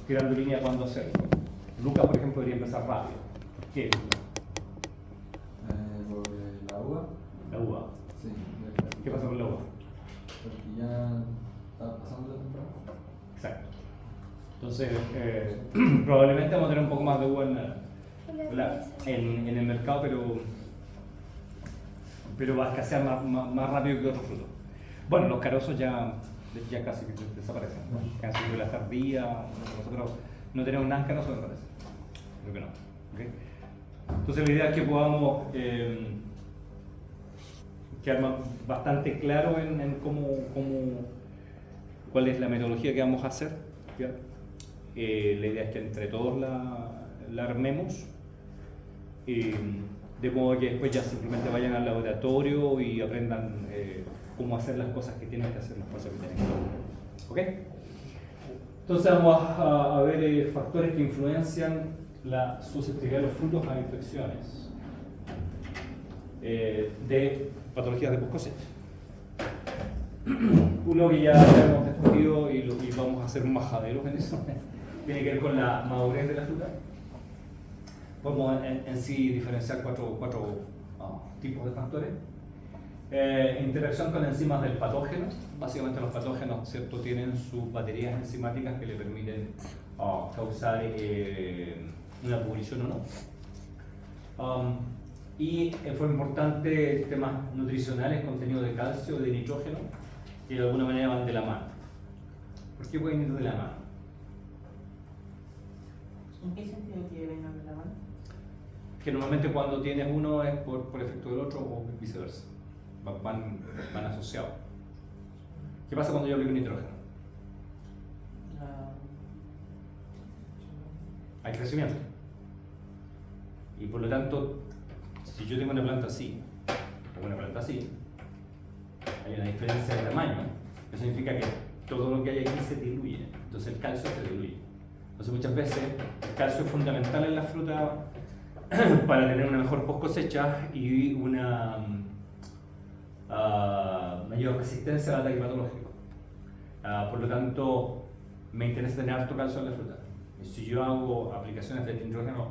tirando línea cuando hacerlo. Lucas, por ejemplo, debería empezar rápido. ¿Por qué? Por la uva. La uva. Sí. ¿Qué pasa con la uva? Porque ya está pasando la temporada. Exacto. Entonces, probablemente vamos a tener un poco más de uva en el mercado, pero va a escasear más rápido que otros frutos. Bueno, los carozos ya casi que desaparecen. Casi que las tardías, nosotros no tenemos nada en carozos, me parece. Creo que no. ¿Okay? Entonces, la idea es que podamos quedar bastante claro en cuál es la metodología que vamos a hacer. ¿Ya? La idea es que entre todos la armemos, de modo que después ya simplemente vayan al laboratorio y aprendan cómo hacer las cosas que tienen que hacer, los pasos que tienen que hacer. ¿Ok? Entonces vamos a ver factores que influencian la susceptibilidad de los frutos a infecciones de patologías de post cosecha. Uno que ya hemos discutido y vamos a hacer majaderos en eso, tiene que ver con la madurez de la fruta. Podemos en sí diferenciar cuatro tipos de factores. Interacción con enzimas del patógeno. Básicamente los patógenos, ¿cierto?, tienen sus baterías enzimáticas que le permiten causar una pudrición o no. Y en forma importante temas nutricionales, contenido de calcio, de nitrógeno, que de alguna manera van de la mano. ¿Por qué pueden ir de la mano? ¿En qué sentido que vengan de la mano? Que normalmente cuando tienes uno es por efecto del otro o viceversa. Van asociados. ¿Qué pasa cuando yo aplico nitrógeno? Hay crecimiento. Y por lo tanto, si yo tengo una planta así o una planta así, hay una diferencia de tamaño. Eso significa que todo lo que hay aquí se diluye. Entonces el calcio se diluye. Entonces muchas veces el calcio es fundamental en la fruta para tener una mejor post cosecha y una mayor resistencia al ataque patológico. Por lo tanto, me interesa tener harto calcio en la fruta. Y si yo hago aplicaciones de nitrógeno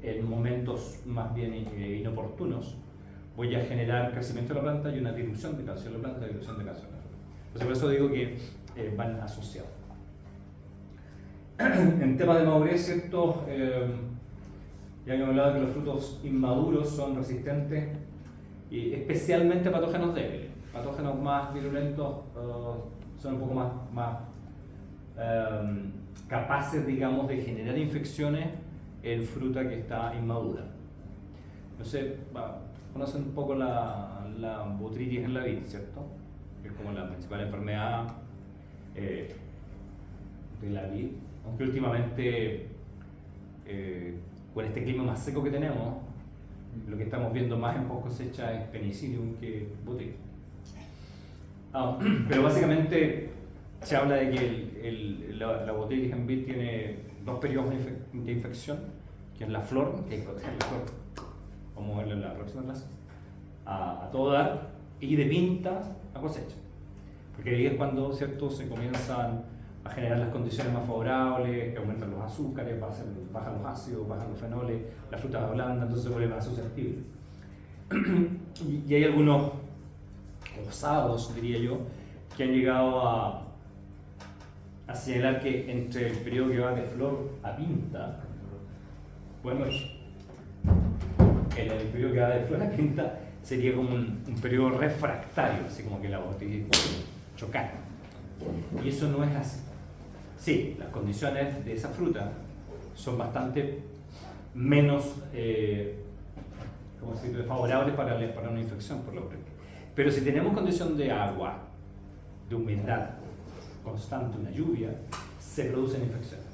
en momentos más bien inoportunos, voy a generar crecimiento de la planta y una dilución de calcio en la planta y dilución de calcio en la fruta. Entonces, por eso digo que van asociados. En temas de madurez, ¿cierto? Ya hemos hablado de que los frutos inmaduros son resistentes y especialmente a patógenos débiles. Patógenos más virulentos son un poco más capaces, digamos, de generar infecciones en fruta que está inmadura. No sé, conocen un poco la botritis en la vid, ¿cierto? Que es como la principal enfermedad de la vid. Aunque últimamente, con este clima más seco que tenemos, lo que estamos viendo más en post cosecha es penicillium que botritis. Pero básicamente se habla de que la botritis en vid tiene dos periodos de infección, que es la flor, que hay que proteger la flor, vamos a verlo en la próxima clase, a todo dar, y de pinta a cosecha. Porque ahí es cuando, ¿cierto?, se comienzan a generar las condiciones más favorables, que aumentan los azúcares, bajan los ácidos, bajan los fenoles, la fruta va blanda, entonces se vuelve más susceptible. Y hay algunos osados, diría yo, que han llegado a señalar que entre el periodo que va de flor a pinta, bueno, el periodo que va de flor a pinta sería como un periodo refractario, así como que la botritis puede chocar. Y eso no es así. Sí, las condiciones de esa fruta son bastante menos favorables para una infección por la botritis. Pero si tenemos condición de agua, de humedad constante, una lluvia, se producen infecciones.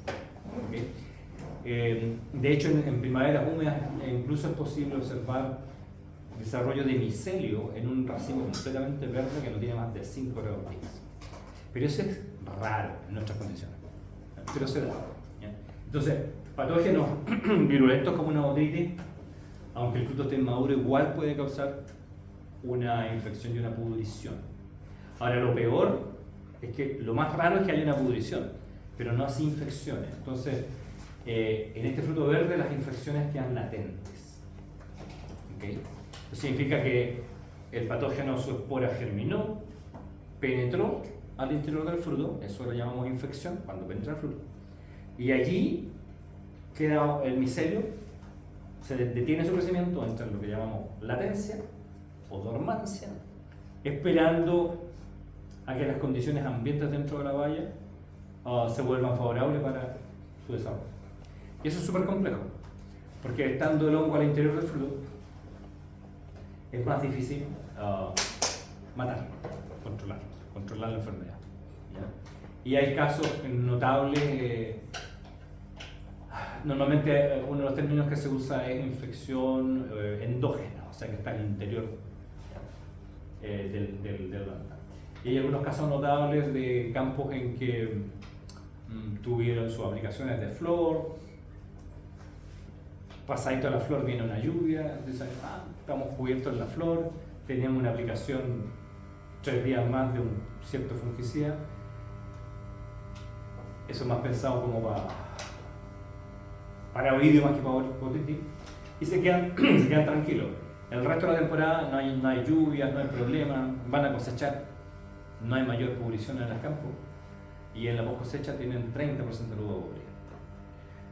¿Okay? De hecho, en primaveras húmedas incluso es posible observar desarrollo de micelio en un racimo completamente verde que no tiene más de 5 grados. Pero eso es raro en nuestras condiciones. Pero se da. ¿Ya? Entonces, patógenos virulentos como una botritis, aunque el fruto esté inmaduro, igual puede causar una infección y una pudrición. Ahora, lo peor es que lo más raro es que haya una pudrición, pero no así infecciones. Entonces, en este fruto verde las infecciones quedan latentes. ¿Okay? Eso significa que el patógeno, su espora germinó, penetró al interior del fruto, eso lo llamamos infección, cuando penetra el fruto. Y allí queda el micelio, se detiene su crecimiento, entra en lo que llamamos latencia o dormancia, esperando a que las condiciones ambientales dentro de la valla se vuelvan favorables para su desarrollo. Y eso es súper complejo, porque estando el hongo al interior del fruto, es más difícil matar, controlar la enfermedad. ¿Ya? Y hay casos notables, normalmente uno de los términos que se usa es infección endógena, o sea que está al interior del planta. Y hay algunos casos notables de campos en que tuvieron sus aplicaciones de flor, pasadito a la flor viene una lluvia, dicen, estamos cubiertos en la flor, teníamos una aplicación 3 días más de un cierto fungicida. Eso es más pensado como para oído más que para otitis, y se quedan tranquilos. El resto de la temporada no hay lluvias, no hay problemas, van a cosechar, no hay mayor pudrición en el campo, y en la post cosecha tienen 30% de uva podrida.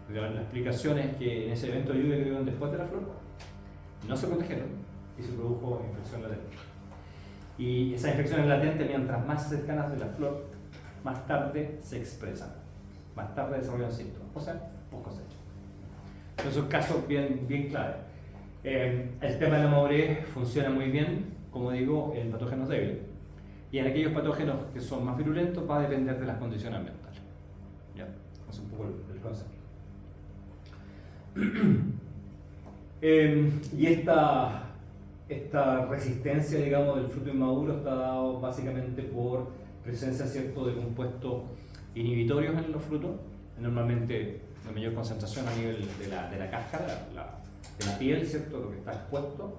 La explicación es que en ese evento de lluvia que tuvieron después de la flor, no se protegieron y se produjo infección latente. Y esas infecciones latentes, mientras más cercanas de la flor, más tarde se expresan, más tarde desarrollan síntomas, o sea, post cosecha. Entonces, son casos bien claves. El tema de la madurez funciona muy bien, como digo, en patógenos débiles. Y en aquellos patógenos que son más virulentos va a depender de las condiciones ambientales. ¿Ya? Es un poco el concepto. Y esta resistencia, digamos, del fruto inmaduro está dado básicamente por presencia, ¿cierto?, de compuestos inhibitorios en los frutos, normalmente de mayor concentración a nivel de la cáscara, de la piel, ¿cierto?, lo que está expuesto.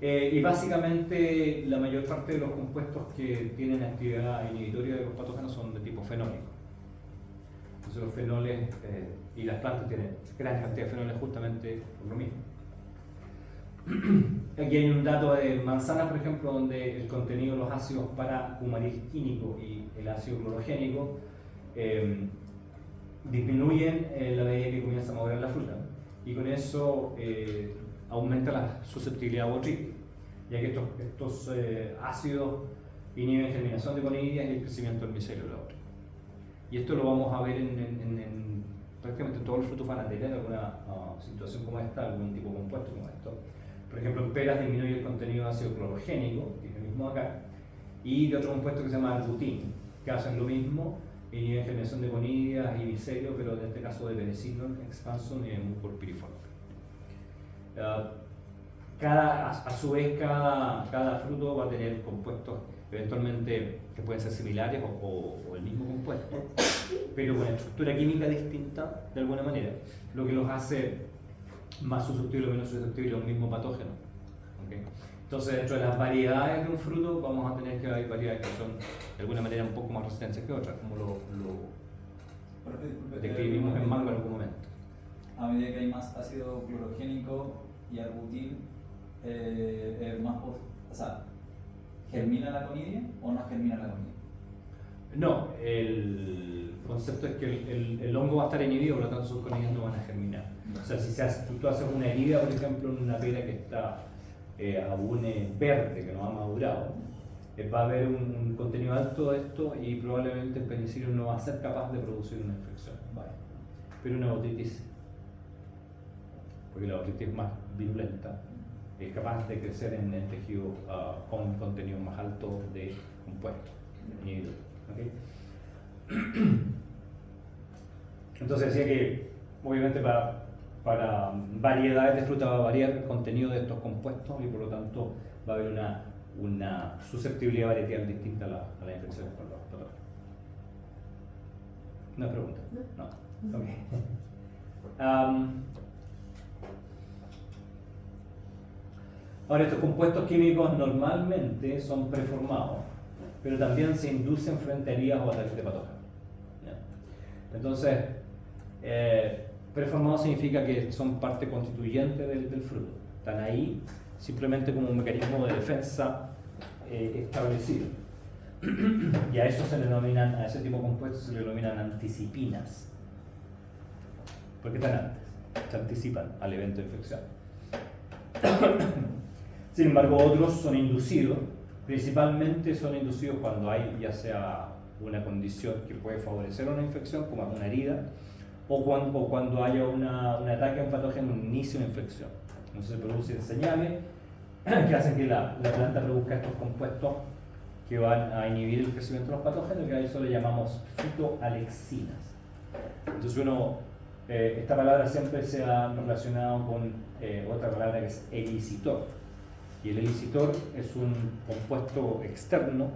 Y básicamente la mayor parte de los compuestos que tienen actividad inhibitoria de los patógenos son de tipo fenólico. Entonces los fenoles y las plantas tienen gran cantidad de fenoles justamente por lo mismo. Aquí hay un dato de manzanas, por ejemplo, donde el contenido de los ácidos para-cumaril-quínico y el ácido clorogénico disminuyen en la medida que comienza a madurar la fruta, y con eso aumenta la susceptibilidad a botrytis, ya que estos ácidos inhiben germinación de conidias y el crecimiento del micelio de la otra. Y esto lo vamos a ver en prácticamente todos los frutos van a tener alguna situación como esta, algún tipo de compuesto como esto. Por ejemplo, en peras disminuye el contenido de ácido clorogénico, que es el mismo acá, y de otro compuesto que se llama arbutin, que hacen lo mismo, inhiben germinación de conidias y micelio, pero en este caso de penicillin, expanson y mucor piriforme. A su vez, cada fruto va a tener compuestos eventualmente que pueden ser similares o el mismo compuesto, pero con estructura química distinta de alguna manera, lo que los hace más susceptibles o menos susceptibles a un mismo patógeno. ¿Okay? Entonces, dentro de las variedades de un fruto, vamos a tener que hay variedades que son de alguna manera un poco más resistentes que otras, como lo describimos en mango en algún momento. A medida que hay más ácido clorogénico y arbutil, ¿germina la conidia o no germina la conidia? No, el concepto es que el hongo va a estar inhibido, por lo tanto sus conidias no van a germinar. O sea, si tú haces una herida, por ejemplo, en una pera que está aún verde, que no ha madurado, va a haber un contenido alto de esto y probablemente el penicilio no va a ser capaz de producir una infección. Vale. Pero una otitis, porque la otitis es más virulenta, es capaz de crecer en el tejido con contenido más alto de compuestos inhibidores. ¿Okay? Entonces decía que obviamente para variedades de fruta va a variar el contenido de estos compuestos y por lo tanto va a haber una susceptibilidad varietal distinta a las infecciones por los patógenos. ¿Una pregunta? No. Okay. Ahora, estos compuestos químicos normalmente son preformados, pero también se inducen frente a heridas o ataques de patógenos. Entonces, preformados significa que son parte constituyente del fruto. Están ahí simplemente como un mecanismo de defensa establecido. Y a eso se le denominan, a ese tipo de compuestos se le denominan anticipinas. Porque están antes, se anticipan al evento de infección. Sin embargo, otros son inducidos, principalmente son inducidos cuando hay ya sea una condición que puede favorecer una infección, como una herida, o cuando haya un ataque a un patógeno, un inicio de una infección. Entonces se producen señales que hacen que la planta produzca estos compuestos que van a inhibir el crecimiento de los patógenos, que a eso le llamamos fitoalexinas. Entonces esta palabra siempre se ha relacionado con otra palabra que es elicitor. Y el elicitor es un compuesto externo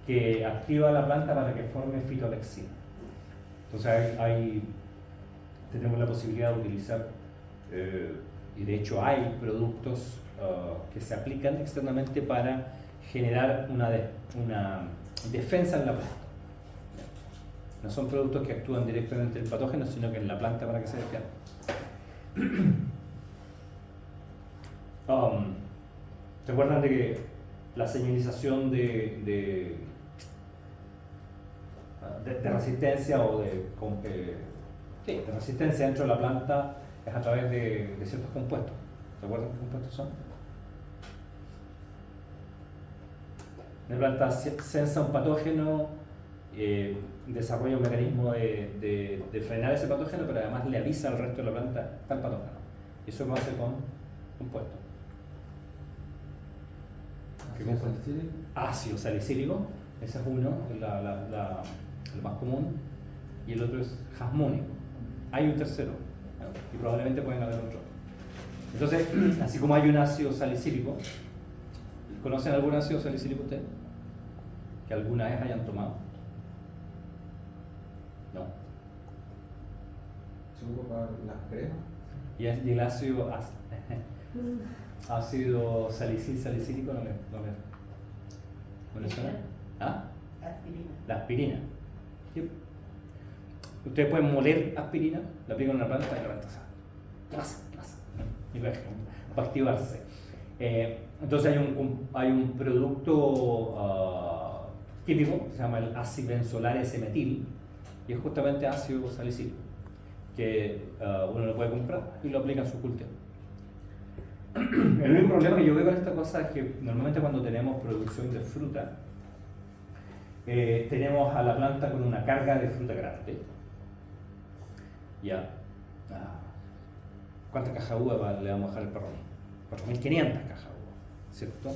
que activa la planta para que forme fitoalexina. Entonces tenemos la posibilidad de utilizar, y de hecho hay productos que se aplican externamente para generar una defensa en la planta. No son productos que actúan directamente en el patógeno, sino que en la planta para que se defienda. ¿Se acuerdan de que la señalización de resistencia o de resistencia dentro de la planta es a través de ciertos compuestos? ¿Se acuerdan qué compuestos son? La planta sensa un patógeno, desarrolla un mecanismo de frenar ese patógeno, pero además le avisa al resto de la planta está el patógeno. Eso lo hace con compuestos. Ácido salicílico, ese es uno, el más común, y el otro es jasmónico. Hay un tercero, y probablemente pueden haber otro. Entonces, así como hay un ácido salicílico, ¿conocen algún ácido salicílico ustedes? ¿Que alguna vez hayan tomado? No. ¿Se ocupa las cremas? Y el ácido ácido salicílico no le suena. ¿Ah? Aspirina. La aspirina. Sí. Ustedes pueden moler aspirina, la aplican en una planta y la planta pasa. Y va a activarse. Entonces hay un producto químico que se llama el ácido S-metil, y es justamente ácido salicílico, que uno lo puede comprar y lo aplica en su cultivo. El único problema que yo veo con esta cosa es que normalmente cuando tenemos producción de fruta, tenemos a la planta con una carga de fruta grande. Ya. ¿Cuántas cajas de uva le vamos a dejar al perro? 4.500 cajas de uva, ¿cierto?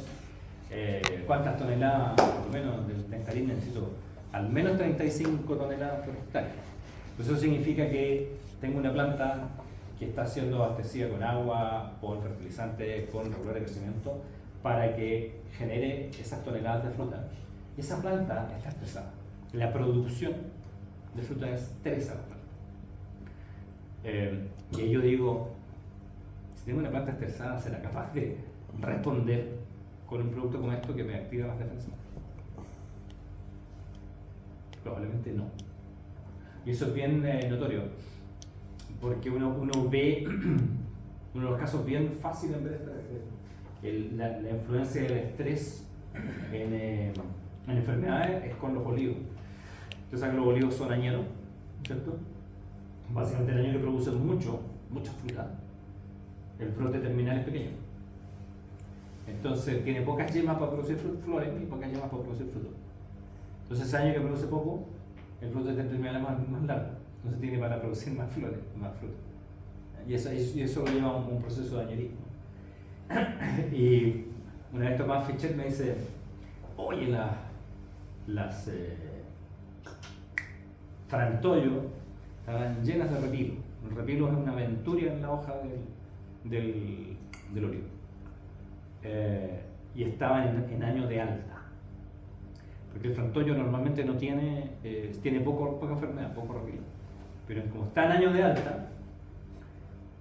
¿Cuántas toneladas, por lo menos, del nectarín necesito? Al menos 35 toneladas por hectárea. Eso significa que tengo una planta que está siendo abastecida con agua, con fertilizantes, con regular de crecimiento, para que genere esas toneladas de fruta. Y esa planta está estresada. La producción de fruta estresa la planta. Y ahí yo digo, si tengo una planta estresada, ¿será capaz de responder con un producto como esto que me activa las defensas? Probablemente no. Y eso es bien notorio, porque uno ve uno de los casos bien fáciles en ver la influencia del estrés en enfermedades es con los olivos. Ustedes saben que los olivos son añeros, ¿cierto? Básicamente el añero produce mucha fruta. El brote terminal es pequeño. Entonces tiene pocas yemas para producir flores y pocas yemas para producir frutos. Entonces ese año que produce poco, el brote terminal es más largo. Entonces tiene para producir más flores, más frutos. Y eso lo lleva a un proceso de añerismo. Y una vez Tomás Fichet me dice, oye, las frantollo estaban llenas de repilo. El repilo es una venturia en la hoja del olivo. Y estaban en año de alta. Porque el frantollo normalmente no tiene poca enfermedad, poco repilo. Pero como está en año de alta,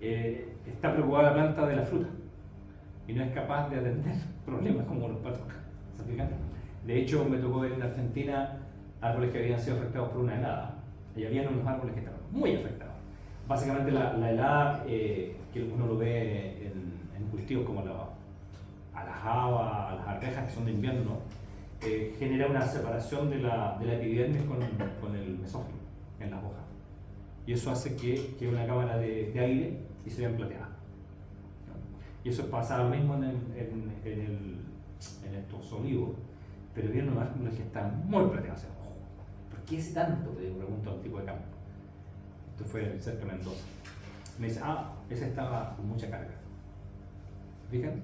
está preocupada la planta de la fruta y no es capaz de atender problemas como los patógenos. ¿Se fijan? De hecho, me tocó ver en Argentina árboles que habían sido afectados por una helada. y había unos árboles que estaban muy afectados. Básicamente la helada, que uno lo ve en cultivos como a las habas, a las arvejas que son de invierno, genera una separación de la epidermis con el mesófilo en las hojas. Y eso hace que una cámara de aire y se vean plateadas. Y eso pasa lo mismo en estos olivos, pero vienen unos árboles que están muy plateados. Ojo, ¿por qué ese tanto? Le pregunto a un tipo de campo. Esto fue cerca de Mendoza. Me dice, ese estaba con mucha carga. ¿Fijan?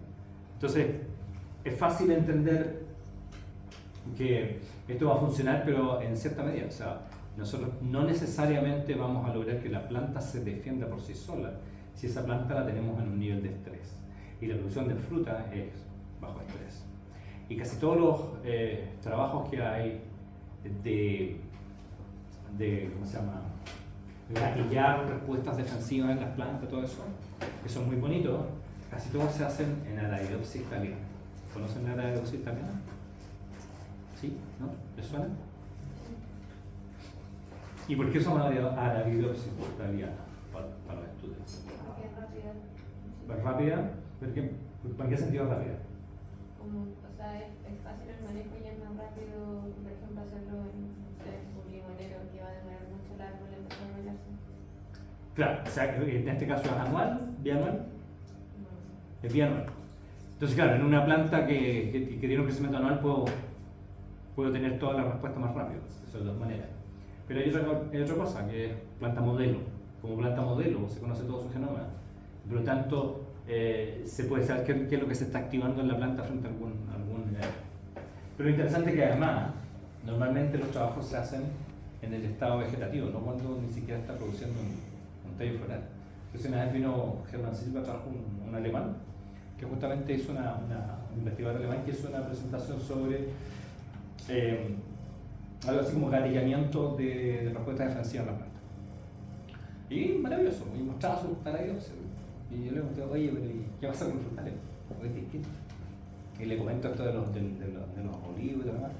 Entonces, es fácil entender que esto va a funcionar, pero en cierta medida. O sea, nosotros no necesariamente vamos a lograr que la planta se defienda por sí sola si esa planta la tenemos en un nivel de estrés. Y la producción de fruta es bajo estrés. Y casi todos los trabajos que hay de ¿cómo se llama? Gatillar respuestas defensivas en las plantas, todo eso, que son muy bonitos, casi todos se hacen en Arabidopsis thaliana. ¿Conocen la Arabidopsis thaliana? ¿Sí? ¿No? ¿Les suena? ¿Y por qué usamos Arabidopsis thaliana para los estudios? Porque es rápida. ¿Es rápida? ¿Por qué sentido rápida? Como, o sea, es fácil el manejo y es más rápido, por ejemplo, hacerlo en, no sé, un limonero que va a demorar mucho el árbol en desarrollarse. Claro, o sea, en este caso es anual, bianual, No. es bianual. Entonces, claro, en una planta que tiene un crecimiento anual puedo tener toda la respuesta más rápido, eso de dos maneras. Pero hay otra cosa, que es planta modelo. Como planta modelo se conoce todo su genoma, por lo tanto se puede saber qué es lo que se está activando en la planta frente a algún Pero lo interesante es que además, normalmente los trabajos se hacen en el estado vegetativo, no cuando ni siquiera está produciendo un tallo floral. Entonces una vez vino Hermann Silva, trajo un alemán, que justamente hizo un investigador alemán que hizo una presentación sobre algo así como gatillamiento de respuesta defensiva en la planta. Y maravilloso, y mostraba sus taladros. Y yo le pregunté, oye, pero ¿qué pasa con los frutales? Es distinto. Y le comento esto de los olivos y demás.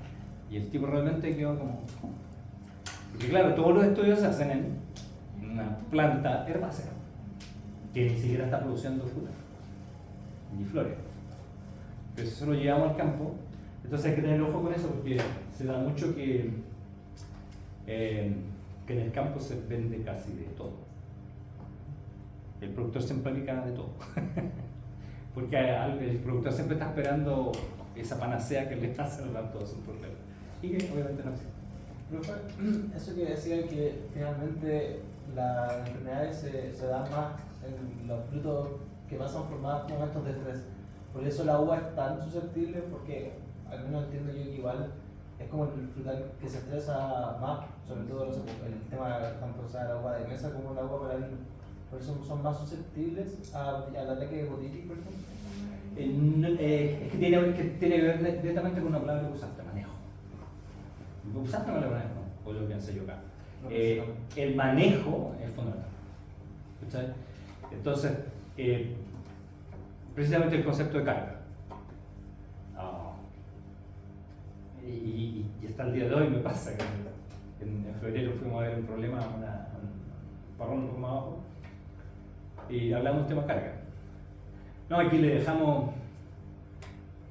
Y el tipo realmente quedó como. Porque claro, todos los estudios se hacen en una planta herbácea, que ni siquiera está produciendo fruta, ni flores. Pero eso lo llevamos al campo, entonces hay que tener ojo con eso, porque se da mucho que en el campo se vende casi de todo. El productor siempre aplica de todo. Porque el productor siempre está esperando esa panacea que le está haciendo todos sus problemas. Y que obviamente no existe. Profe, eso que decían que finalmente las enfermedades se dan más en los frutos que pasan por más momentos de estrés. Por eso la uva es tan susceptible, porque al menos entiendo yo que igual es como el frutal que se estresa más, sobre todo el tema tanto o sea, la uva de mesa como la uva para vino. Por eso son más susceptibles al ataque de botitis, por ejemplo. Es que tiene que ver directamente con una palabra que usaste, manejo. ¿Usaste una palabra manejo? O lo que pensé yo acá. El manejo es fundamental. ¿Escucháis? Entonces, precisamente el concepto de carga. Y hasta el día de hoy me pasa que en febrero fuimos a ver un problema, un parrón un poco más abajo, y hablamos del tema carga. No, aquí le dejamos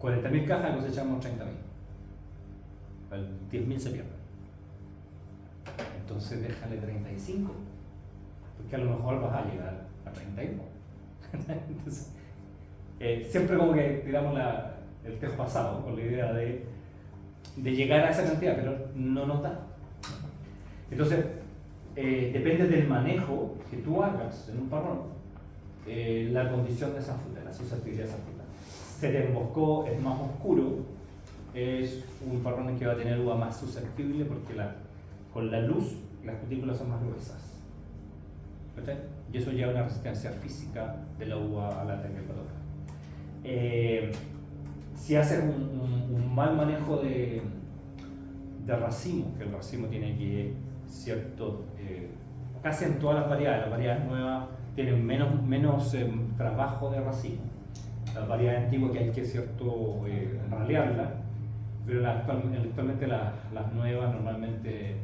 40.000 cajas y cosechamos 30.000. 10.000 se pierden. Entonces déjale 35, porque a lo mejor vas a llegar a 31. Entonces, siempre como que tiramos el tejo pasado con la idea de llegar a esa cantidad, pero no nos da. Entonces, depende del manejo que tú hagas en un parrón, la condición de esa fruta, la susceptibilidad de esa fruta. Se te emboscó, es más oscuro, es un parrón que va a tener uva más susceptible porque con la luz las cutículas son más gruesas. ¿Okay? Y eso lleva a una resistencia física de la uva al ataque patógeno. Si haces un mal manejo de racimo, que el racimo tiene que cierto, casi en todas las variedades nuevas tienen menos trabajo de racimo. Las variedades antiguas que hay que ralearlas, pero actualmente las nuevas normalmente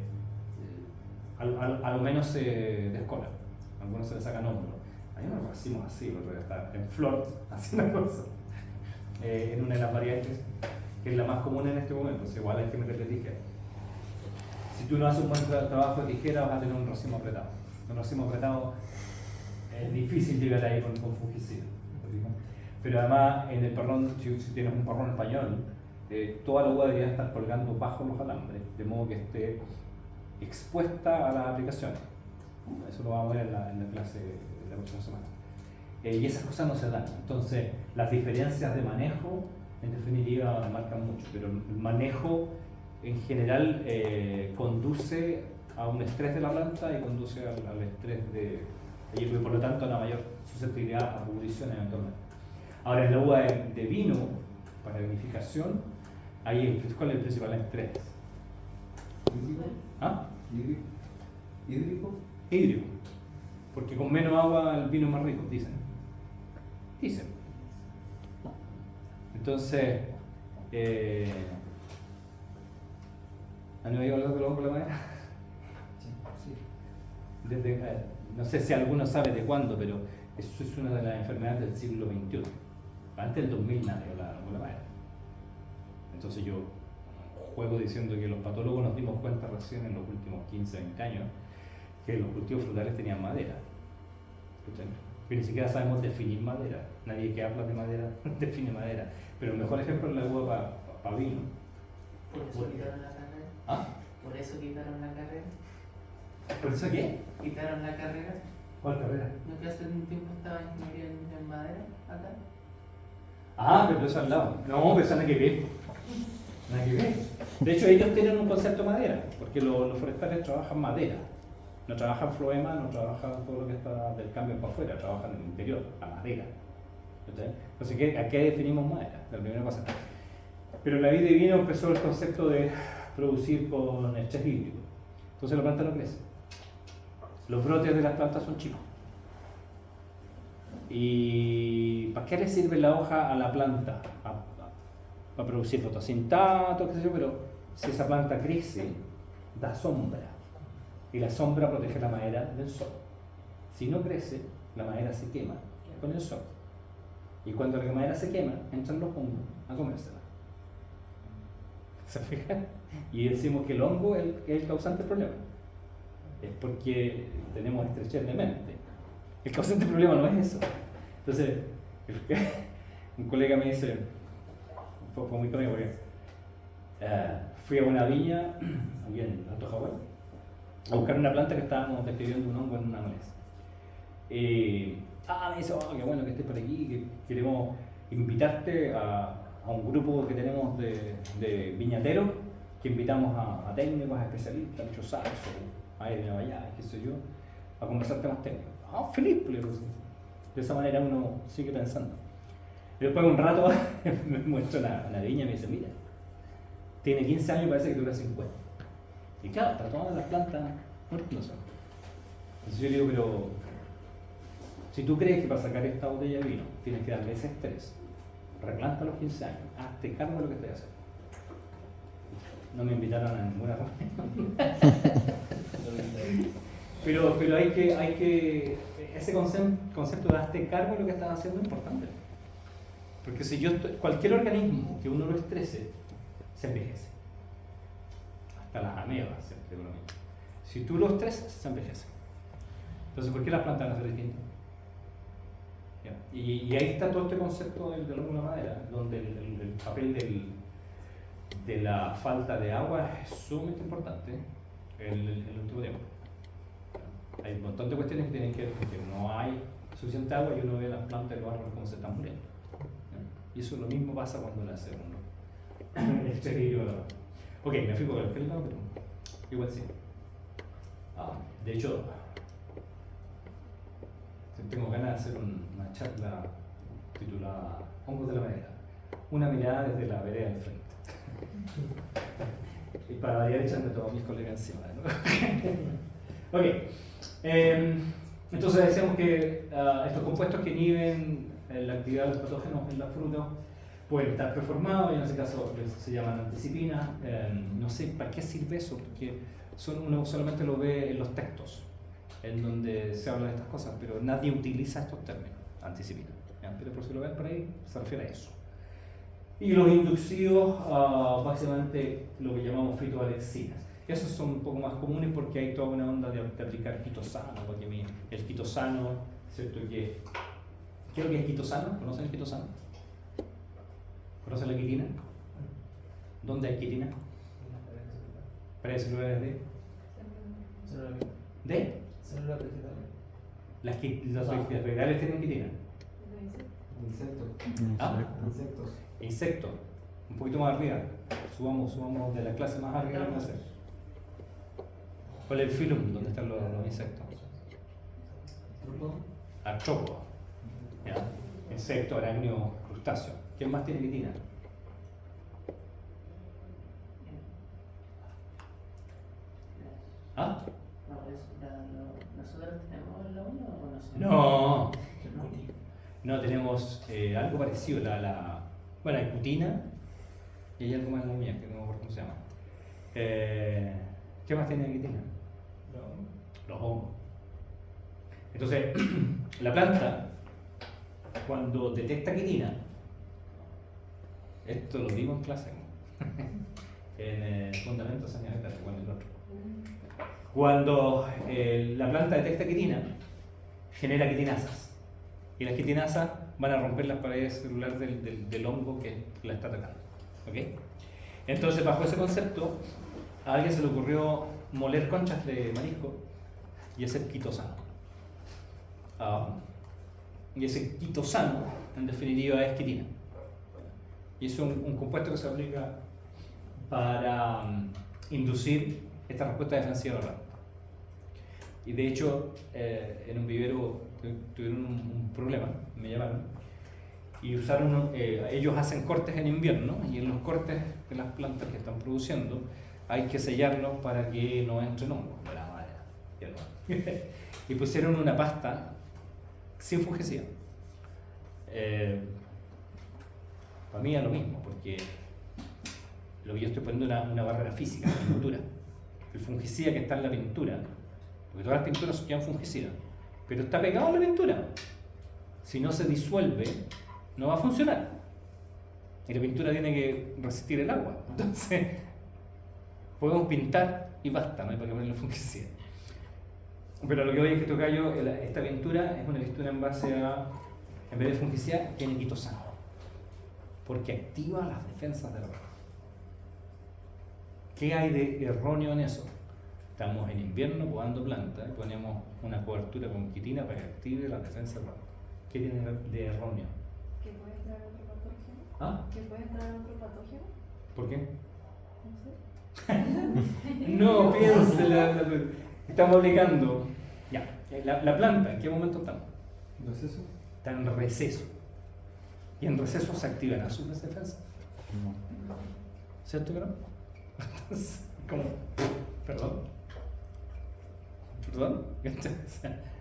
a lo menos se descola. A algunos se le sacan hombros. Hay unos racimos así, porque está en flor, así una cosa. En una de las variantes, que es la más común en este momento. O sea, igual hay que meterle tijera. Si tú no haces un buen trabajo de tijera, vas a tener un racimo apretado. Un racimo apretado es difícil llegar ahí con fungicida. Pero además, en el parrón, si tienes un parrón español, toda la uva debería estar colgando bajo los alambres, de modo que esté expuesta a las aplicaciones. Eso lo vamos a ver en la clase de la próxima semana. Y esas cosas no se dan. Entonces, las diferencias de manejo, en definitiva, marcan mucho, pero el manejo en general conduce a un estrés de la planta y conduce al estrés y por lo tanto a una mayor susceptibilidad a pudrición eventualmente. Ahora, en la uva de vino, para vinificación, ¿cuál es el principal estrés? ¿Hídrico? ¿Ah? ¿Hídrico? Hídrico. Porque con menos agua el vino es más rico, dicen. Entonces, ¿han oído hablar de los hongos de la madera? Sí. No sé si alguno sabe de cuándo, pero eso es una de las enfermedades del siglo XXI. Antes del 2000 nadie hablaba de hongos de la madera. Entonces yo juego diciendo que los patólogos nos dimos cuenta recién en los últimos 15, 20 años que los cultivos frutales tenían madera. ¿Escuchan? Que ni siquiera sabemos definir madera. Nadie que habla de madera define madera. Pero el mejor ejemplo es la uva para vino. Por eso quitaron la carrera. ¿Ah? Por eso quitaron la carrera. ¿Por eso qué? Quitaron la carrera. ¿Cuál carrera? ¿No que hace un tiempo estaba ingeniería en madera acá? Ah, pero eso al lado. No, pero eso nada que ver. Nada que ver. De hecho, ellos tienen un concepto de madera, porque los forestales trabajan madera. No trabajan floema, no trabajan todo lo que está del cambio para afuera, trabajan en el interior, la madera. Entonces, ¿a qué definimos madera? La primera cosa. Pero la vida de vino empezó el concepto de producir con estrés hídrico. Entonces la planta no crece. Los brotes de las plantas son chicos. ¿Y para qué le sirve la hoja a la planta? Para producir fotosintato, qué sé yo, pero si esa planta crece, da sombra. Y la sombra protege la madera del sol. Si no crece, la madera se quema con el sol. Y cuando la madera se quema, entran los hongos a comérsela. ¿Se fijan? Y decimos que el hongo es el causante del problema. Es porque tenemos estrechez de mente. El causante del problema no es eso. Entonces, un colega me dice, fue muy cómico porque fui a una viña, aquí en Alto Hawái, a buscar una planta que estábamos despidiendo un hongo en una maleza. Me dice, qué bueno que estés por aquí, que queremos invitarte a un grupo que tenemos de viñateros, que invitamos a técnicos, a especialistas, muchos sabios, a ir de Nueva York, qué sé yo, a conversar temas técnicos. Feliz, le puse. De esa manera uno sigue pensando. Y después de un rato me muestra una viña y me dice, mira, tiene 15 años y parece que dura 50. Y claro, está todas las plantas muriéndose. Entonces yo le digo, pero si tú crees que para sacar esta botella de vino tienes que darle ese estrés, replanta a los 15 años, hazte cargo de lo que estoy haciendo. No me invitaron a ninguna reunión. pero hay que ese concepto de hazte cargo de lo que estás haciendo es importante. Porque si cualquier organismo que uno lo estrese, se envejece. Hasta las amebas se envejecen. Si tú lo estresas, se envejece. Entonces, ¿por qué las plantas van a ser distintas? Y ahí está todo este concepto del hongo de la madera, donde el papel de la falta de agua es sumamente importante en el último tiempo. Hay un montón de cuestiones que tienen que ver con que no hay suficiente agua y uno ve las plantas de barro como se están muriendo. Y eso lo mismo pasa cuando nace uno. El equilibrio. Ok, me fui con el pero igual sí. De hecho, tengo ganas de hacer una charla titulada Hongos de la Madera. Una mirada desde la vereda del frente. Y para ir echando a todos mis colegas encima, ¿no? Ok. Entonces decíamos que estos compuestos que inhiben la actividad de los patógenos en la fruta pueden estar preformados y en ese caso se llaman anticipinas. No sé para qué sirve eso, porque Uno solamente lo ve en los textos, en donde se habla de estas cosas, pero nadie utiliza estos términos, anticipina. ¿Ya? Pero por si lo ven por ahí, se refiere a eso. Y los inducidos, básicamente lo que llamamos fitoalexinas. Esos son un poco más comunes porque hay toda una onda de aplicar quitosano, porque el quitosano, ¿cierto? ¿Qué es lo que es quitosano? ¿Conocen el quitosano? ¿Conocen la quitina? ¿Dónde hay quitina? Paredes celulares de Célula vegetal. los vegetales tienen quitina. Insectos. ¿Ah? Insectos. Insectos, un poquito más arriba. Subamos de la clase más arriba de la clase. ¿Cuál es el filum? ¿Dónde están los insectos? Artrópodo. ¿Ya? Insecto, arácneo, crustáceo. ¿Quién más tiene quitina? ¿Ah? ¿Nosotros tenemos la uña o no sé? No. No, tenemos algo parecido. Bueno, hay cutina y hay algo más en la uña, que no me acuerdo cómo se llama. ¿Qué más tiene quitina? Los hongos. Entonces, la planta, cuando detecta quitina, esto lo vimos en clase, en Fundamentos Sanitarios, cuando el otro. Cuando la planta detecta quitina, genera quitinasas. Y las quitinasas van a romper las paredes celulares del hongo que la está atacando. ¿Okay? Entonces, bajo ese concepto, a alguien se le ocurrió moler conchas de marisco y hacer quitosano. Y ese quitosano, en definitiva, es quitina. Y es un compuesto que se aplica para inducir esta respuesta defensiva oral. Y de hecho, en un vivero tuvieron un problema, me llamaron, y usaron, ellos hacen cortes en invierno, y en los cortes de las plantas que están produciendo hay que sellarlos para que no entren hongos de la madera. Y pusieron una pasta sin fungicida. Para mí es lo mismo, porque lo que yo estoy poniendo es una barrera física, la pintura. El fungicida que está en la pintura, porque todas las pinturas quedan fungicidas, pero está pegado a la pintura. Si no se disuelve, no va a funcionar. Y la pintura tiene que resistir el agua. Entonces, podemos pintar y basta, no hay para qué ponerle fungicida. Pero lo que voy es que tocayo, esta pintura es una pintura en base a, en vez de fungicida, tiene quitosano, porque activa las defensas del organismo. ¿Qué hay de erróneo en eso? Estamos en invierno podando plantas y ponemos una cobertura con quitina para que active la defensa del organismo. ¿Qué tiene de erróneo? ¿Que puede traer otro patógeno? ¿Ah? ¿Que puede traer otro patógeno? ¿Por qué? No sé. No, piense, estamos aplicando. Ya, la planta, ¿en qué momento estamos? ¿Receso? Está en receso. Y en receso se activan a su defensa. No. ¿Cierto que no? ¿Cómo? ¿Perdón? ¿Perdón?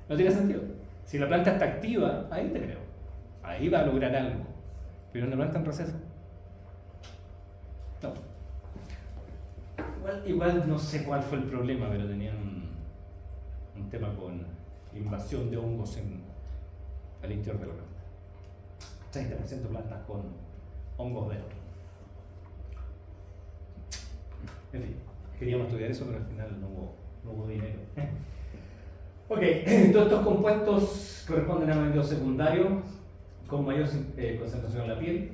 No tiene sentido. Si la planta está activa, ahí te creo. Ahí va a lograr algo. Pero una planta en receso. No. Igual no sé cuál fue el problema, pero tenían un tema con invasión de hongos al interior de la planta. 30% plantas con hongos dentro. En fin, queríamos estudiar eso, pero al final no hubo dinero. Ok, todos estos compuestos corresponden a aminoácidos secundarios con mayor concentración en la piel,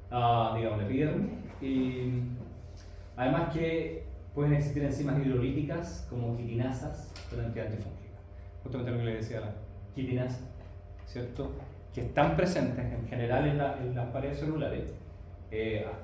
digamos la epidermis, y además que pueden existir enzimas hidrolíticas como quitinasas, pero antifúngicas. Justamente lo que le decía, la quitinasa, ¿cierto? Que están presentes en general en las paredes celulares,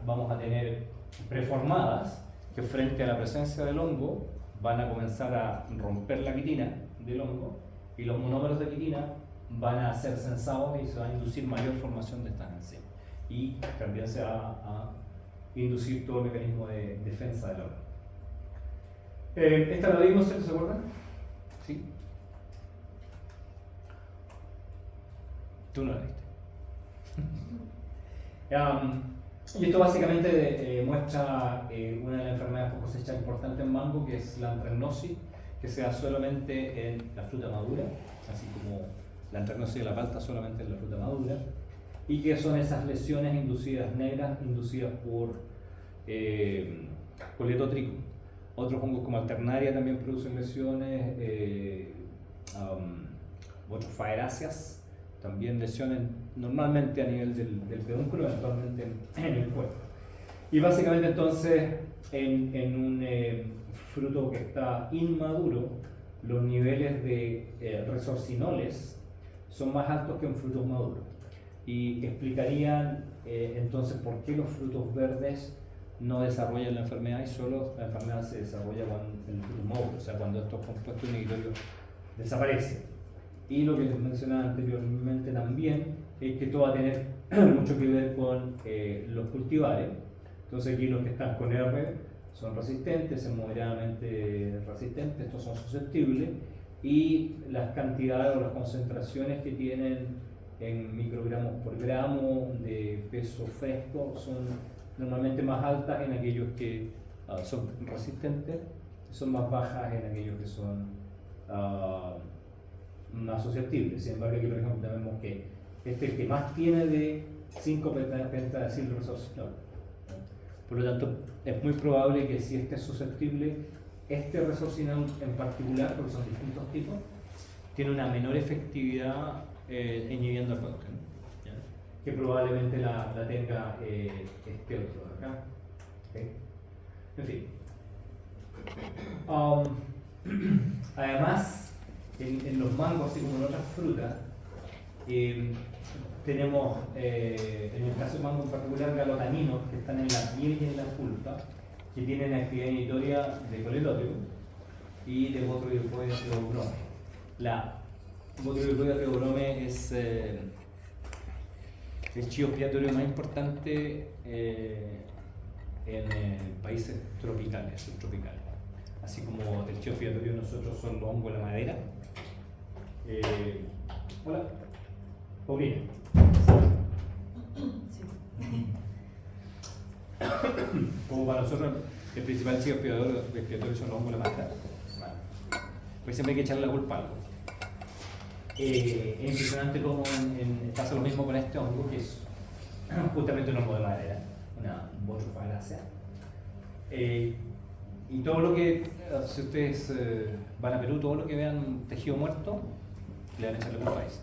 vamos a tener preformadas que frente a la presencia del hongo van a comenzar a romper la quitina del hongo y los monómeros de quitina van a ser sensados y se va a inducir mayor formación de estas enzimas. Y también se va a inducir todo el mecanismo de defensa del órgano. Esta la vimos, ¿cierto? ¿Se acuerdan? ¿Sí? Tú no la viste. Y esto básicamente muestra una de las enfermedades por cosecha importante en mango, que es la anthracnosis, que se da solamente en la fruta madura, así como la anthracnosis de la palta solamente en la fruta madura, y que son esas lesiones inducidas negras, inducidas por Coletotrichum. Otros hongos como Alternaria también producen lesiones, otros Faeráceas también lesiones normalmente a nivel del pedúnculo, eventualmente en el cuerpo. Y básicamente entonces en un fruto que está inmaduro, los niveles de resorcinoles son más altos que en frutos maduros. Y explicarían entonces por qué los frutos verdes no desarrollan la enfermedad y solo la enfermedad se desarrolla cuando el fruto maduro, o sea, cuando estos compuestos inhibitorios desaparecen. Y lo que les mencionaba anteriormente también es que esto va a tener mucho que ver con los cultivares. Entonces aquí los que están con R son resistentes, son moderadamente resistentes, estos son susceptibles, y las cantidades o las concentraciones que tienen en microgramos por gramo de peso fresco son normalmente más altas en aquellos que son resistentes, son más bajas en aquellos que son más susceptibles. Sin embargo, aquí por ejemplo tenemos que este es el que más tiene de 5 pentacilresorcinol. Por lo tanto, es muy probable que si este es susceptible, este resorcinol en particular, porque son distintos tipos, tiene una menor efectividad inhibiendo el patógeno, ¿ya? Que probablemente la tenga este otro de acá. ¿Okay? En fin. Además, en los mangos, así como en otras frutas, tenemos, en el caso del mango en particular, galotaninos que están en la piel y en la pulpa, que tienen actividad inhibitoria de Coletotrichum y de Botryoides theobrome. La Botryoides theobrome es el chivo expiatorio más importante en países tropicales, subtropicales. Así como el chivo expiatorio de nosotros son los hongos de la madera. Hola, Paulina. Como para nosotros el principal chivo expiatorio son los hongos de la madera. Pues siempre hay que echarle la culpa a algo. Es impresionante cómo pasa lo mismo con este hongo, que es justamente un hongo de madera, una Botryophyllacea. Y todo lo que, si ustedes van a Perú, todo lo que vean tejido muerto, le van a echar la culpa a eso.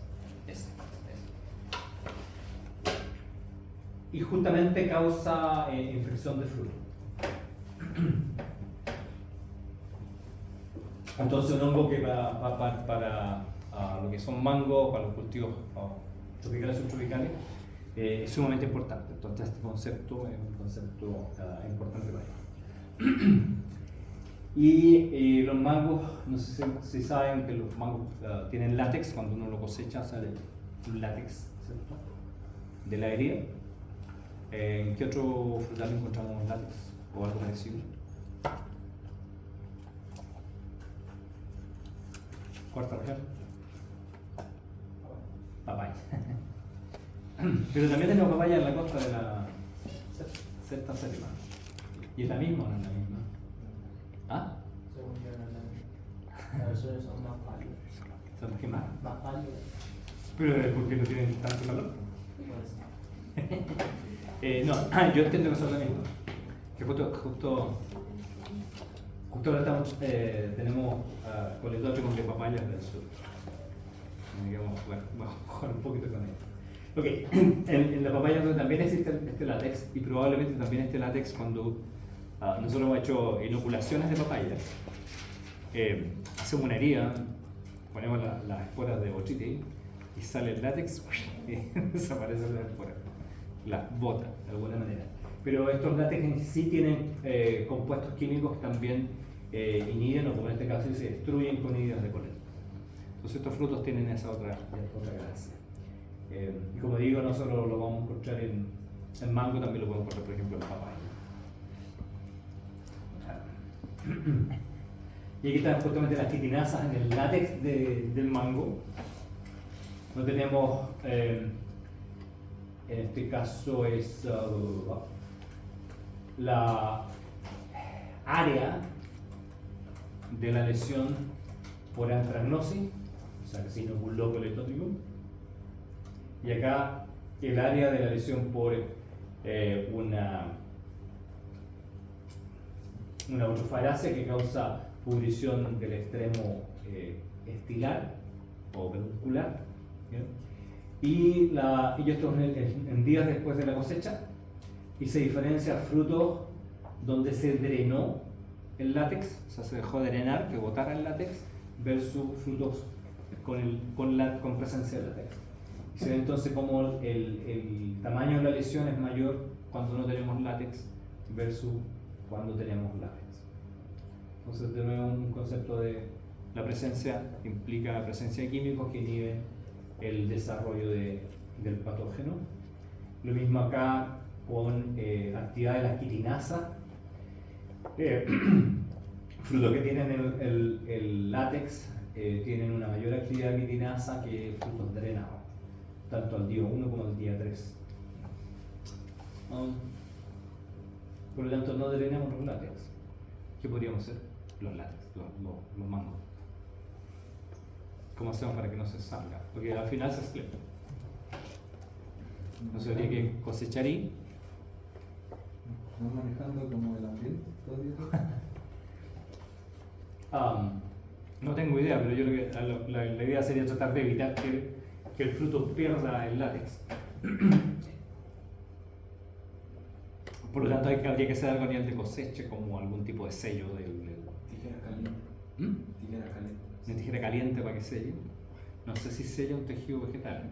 Y justamente causa infección de fruto. Entonces un hongo que para lo que son mangos, para los cultivos tropicales y subtropicales, es sumamente importante. Entonces este concepto es un concepto importante para ellos. Y los mangos, no sé si saben que los mangos tienen látex, cuando uno lo cosecha sale un látex, ¿cierto? De la herida. ¿En qué otro frutal encontramos látex o algo parecido? Cuarta región. Papaya. Pero también tenemos papaya en la costa de la sexta séptima. ¿Y es la misma o no es la misma? ¿Ah? Según yo, no, las versiones son más pálidas. ¿Son las que más? Más pálidas. Pero es porque no tienen tanto calor. No, yo entiendo que son la misma. Que justo ahora estamos, tenemos Coletotrichum de papayas del sur. Vamos a jugar un poquito con esto. Ok, en la papaya también existe este látex, y probablemente también este látex cuando nosotros hemos hecho inoculaciones de papaya, hacemos una herida, ponemos las esporas de botrite y sale el látex y desaparecen las esporas, las bota de alguna manera. Pero estos látex en sí tienen compuestos químicos que también inhiben, o como en este caso se destruyen con inhibidores de coleto. Entonces estos frutos tienen esa otra gracia. Y como digo, no solo lo vamos a encontrar en mango, también lo podemos encontrar por ejemplo en papaya. Y aquí están justamente las quitinasas en el látex del mango. No tenemos en este caso es la área de la lesión por antragnosis, o sea que se inoculó con el toticum, y acá el área de la lesión por una autofaracia que causa pudrición del extremo estilar o peduncular, ¿bien? Y esto es en días después de la cosecha, y se diferencia frutos donde se drenó el látex, o sea, se dejó drenar, que botara el látex, versus frutos con presencia de látex. Y se ve entonces como el tamaño de la lesión es mayor cuando no tenemos látex versus cuando tenemos látex. Entonces, de nuevo, un concepto de la presencia implica la presencia de químicos que inhiben el desarrollo del patógeno. Lo mismo acá con actividad de la quitinasa. Frutos que tienen el látex tienen una mayor actividad de quitinasa que frutos drenados, tanto al día 1 como al día 3. Por lo tanto, no drenamos los látex. ¿Qué podríamos hacer? Los látex, los mangos. ¿Cómo hacemos para que no se salga? Porque al final se esclepa. Entonces habría que cosechar y ¿No manejando como el ambiente todo el día? no tengo idea, pero yo creo que la idea sería tratar de evitar que el fruto pierda el látex. Por lo tanto, habría que hacer algo a nivel de cosecha, como algún tipo de sello Tijera caliente. Tijera caliente. una tijera caliente para que selle. No sé si sella un tejido vegetal,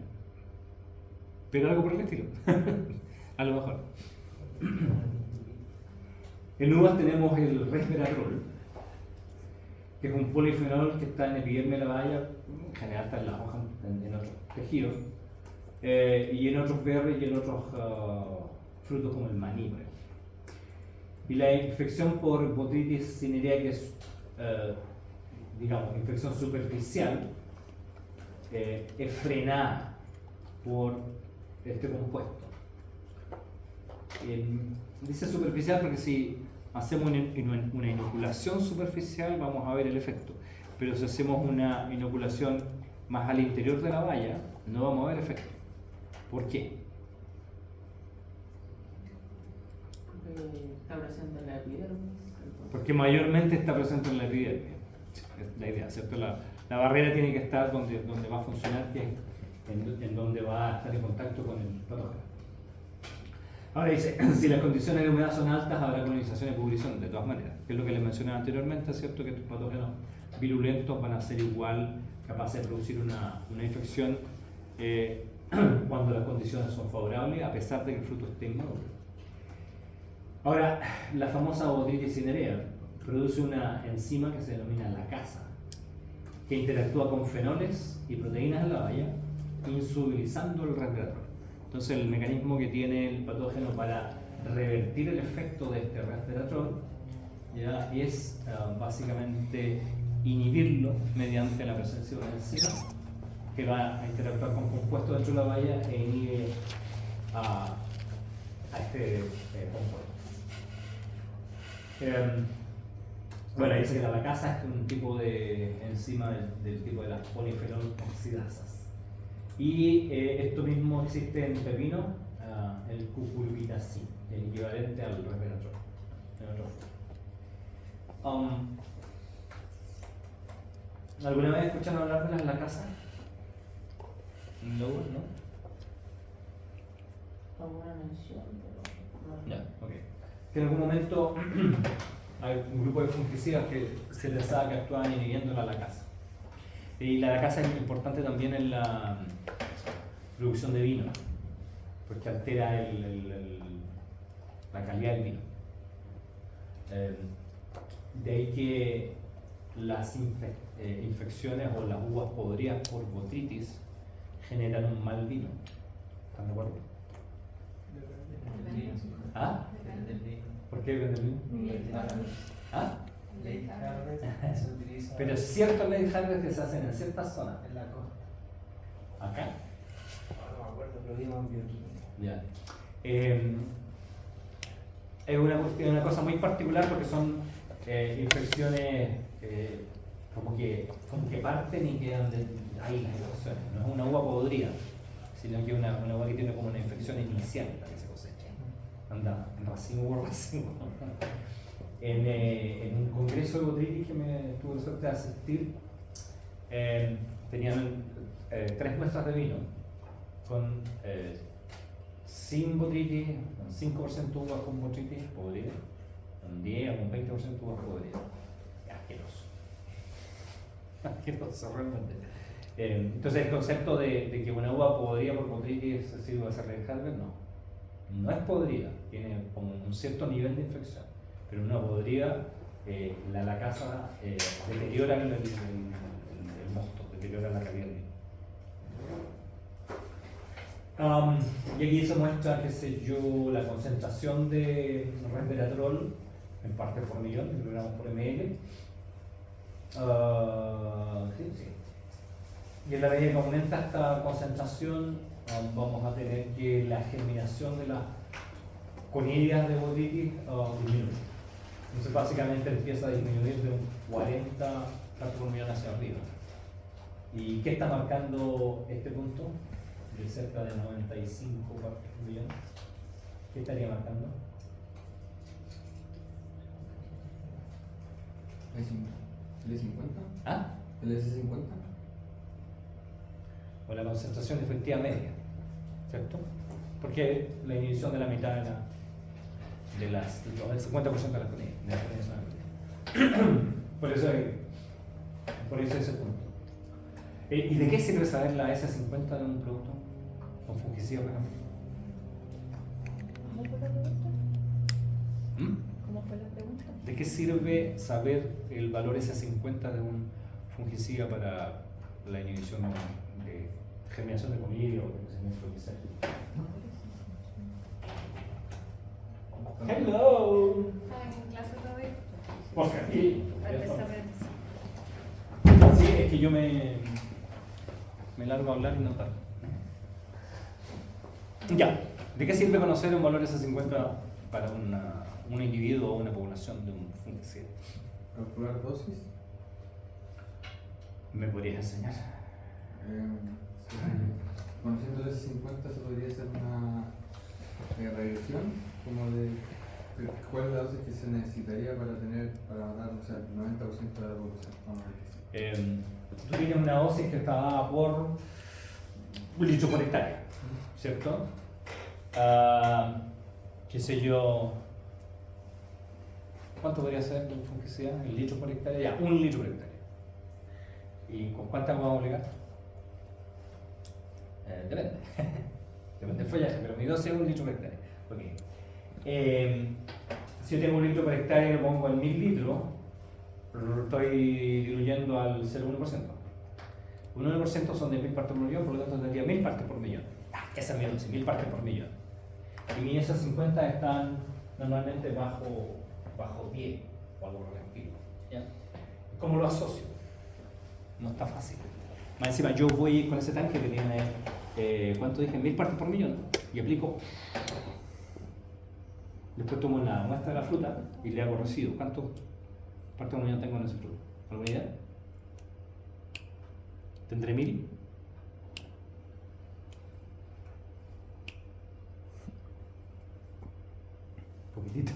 pero algo por el estilo. A lo mejor. En uvas tenemos el resveratrol, que es un polifenol que está en epidermis de la baya, en general está en las hojas, en otros tejidos, y en otros berries y en otros frutos como el maní, por ejemplo. Y la infección por Botrytis cinerea, que es, digamos, infección superficial, es frenada por este compuesto. Dice superficial porque si hacemos una inoculación superficial vamos a ver el efecto, pero si hacemos una inoculación más al interior de la valla no vamos a ver efecto. ¿Por qué? Porque está presente en la epidermis. Porque mayormente está presente en la epidermis. Es la idea, ¿cierto? La barrera tiene que estar donde va a funcionar, que es en donde va a estar en contacto con el patógeno. Ahora dice, si las condiciones de humedad son altas, habrá colonización y pudrición, de todas maneras. Que es lo que les mencionaba anteriormente, ¿cierto? Que estos patógenos virulentos van a ser igual capaces de producir una infección cuando las condiciones son favorables, a pesar de que el fruto esté inmaduro. Ahora, la famosa Botrytis cinerea produce una enzima que se denomina lacasa, que interactúa con fenoles y proteínas de la valla, insolubilizando el resveratrol. Entonces, el mecanismo que tiene el patógeno para revertir el efecto de este resveratrol ya es básicamente inhibirlo mediante la presencia de una enzima que va a interactuar con compuestos dentro de la valla e inhibe a este compuesto. Bueno, dice que la lacasa es un tipo de enzima del tipo de las polifenol oxidasas. Y esto mismo existe en pepino, el cucurbitacin, el equivalente al resveratrol. ¿Alguna vez escucharon hablar de las lacasas? No, ¿no? Como una mención, pero no. Ya, ok. Que en algún momento hay un grupo de fungicidas que se les sabe que actúan inhibiendo la lacasa. Y la lacasa es importante también en la producción de vino, porque altera la calidad del vino. De ahí que las infecciones o las uvas podridas por Botrytis generan un mal vino. ¿Están de acuerdo? ¿Ah? ¿Por qué depende del vino? ¿Ah? Lady Harvest se utiliza Pero ciertos Lady Harvest que se hacen en ciertas zonas. en la costa. Acá. No me acuerdo, lo vimos bien. Ya. Es una cosa muy particular porque son infecciones como que parten y quedan ahí las infecciones. No es una uva podrida, sino que una uva que tiene como una infección inicial la que se cosecha. Anda, racimo por racimo. En un congreso de botrytis que me tuve la suerte de asistir, tenían 3 muestras de vino con sin botrytis, con 5% uvas con botrytis podridas, con 10 o con 20% uvas podridas. Asqueroso. Asqueroso realmente. Entonces el concepto de que una uva podrida por botrytis sirve a hacerle el Harvard, no es podrida, tiene como un cierto nivel de infección, pero una podrida, la lacasa deteriora el mosto, deteriora la calidad del vino. Y aquí se muestra, qué sé yo, la concentración de resveratrol en partes por millón, miligramos por ml. Sí. Y en la medida que aumenta esta concentración, vamos a tener que la germinación de las conidias de botrytis disminuye. Entonces básicamente empieza a disminuir de un 40 partes por millón hacia arriba. ¿Y qué está marcando este punto? De cerca de 95 partes por millón. ¿Qué estaría marcando? ¿El E50? ¿Ah? ¿El S50? O la concentración efectiva media, ¿cierto? Porque la inhibición de la mitad del 50% de las conidias. Por eso ese punto. ¿Y de qué sirve saber la S50 de un producto? Con fungicida, por ejemplo. ¿Cómo fue la pregunta? ¿Mm? ¿Cómo fue la pregunta? ¿De qué sirve saber el valor S50 de un fungicida para la inhibición de germinación de conidia o de crecimiento de quizás? Hello. En clase todo esto. O sea, aquí. Para empezar. Sí, es que yo me largo a hablar y no tal. Ya, ¿de qué sirve conocer un valor S50 para un individuo o una población de un fungicida? ¿Calcular dosis? ¿Me podrías enseñar? Sí. Conociendo el S50 se podría hacer una regresión como de cuál es la dosis que se necesitaría para matar, no sé, el 90% de la población. Tú tienes una dosis que está dada por un litro por hectárea, ¿cierto? Qué sé yo, ¿cuánto podría ser de fungicida? ¿El litro por hectárea? Ya, 1 litro por hectárea. ¿Y con cuántas vamos a obligar? Depende. Depende del follaje, pero mi dosis es 1 litro por hectárea. Okay. Si yo tengo 1 litro por hectárea y lo pongo en 1000 litros, estoy diluyendo al 0,1%. Un 1% son de 1000 partes por millón, por lo tanto tendría 1000 partes por millón. Esa es mi dosis, 1000 partes por millón. Y mis esas 50 están normalmente bajo 10 o algo por el estilo. ¿Ya? ¿Cómo lo asocio? No está fácil. Más encima, yo voy con ese tanque que tiene, ¿cuánto dije? 1000 partes por millón y aplico. Después tomo la muestra de la fruta y le hago residuo. ¿Cuánto partes por millón tengo en ese fruto? ¿Alguna idea? ¿Tendré 1000? Poquitito.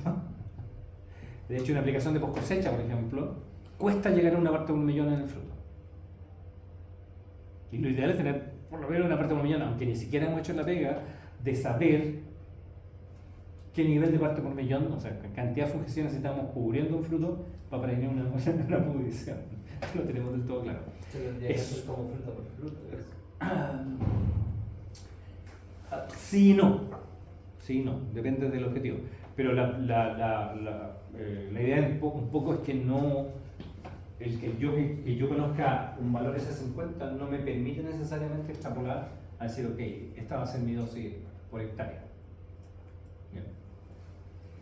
De hecho, una aplicación de post cosecha, por ejemplo, cuesta llegar a una parte de 1 millón en el fruto. Y lo ideal es tener por lo menos una parte de 1 millón, aunque ni siquiera hemos hecho la pega de saber qué nivel de parte por millón, o sea, qué cantidad de fungicidas necesitamos cubriendo un fruto para prevenir una pudrición. No lo tenemos del todo claro. Se tendría que hacer como fruta por fruta. Sí y no. Sí y no, depende del objetivo. Pero la idea un poco es que no. El que yo conozca un valor S50 no me permite necesariamente extrapolar a decir, ok, esta va a ser mi dosis por hectárea.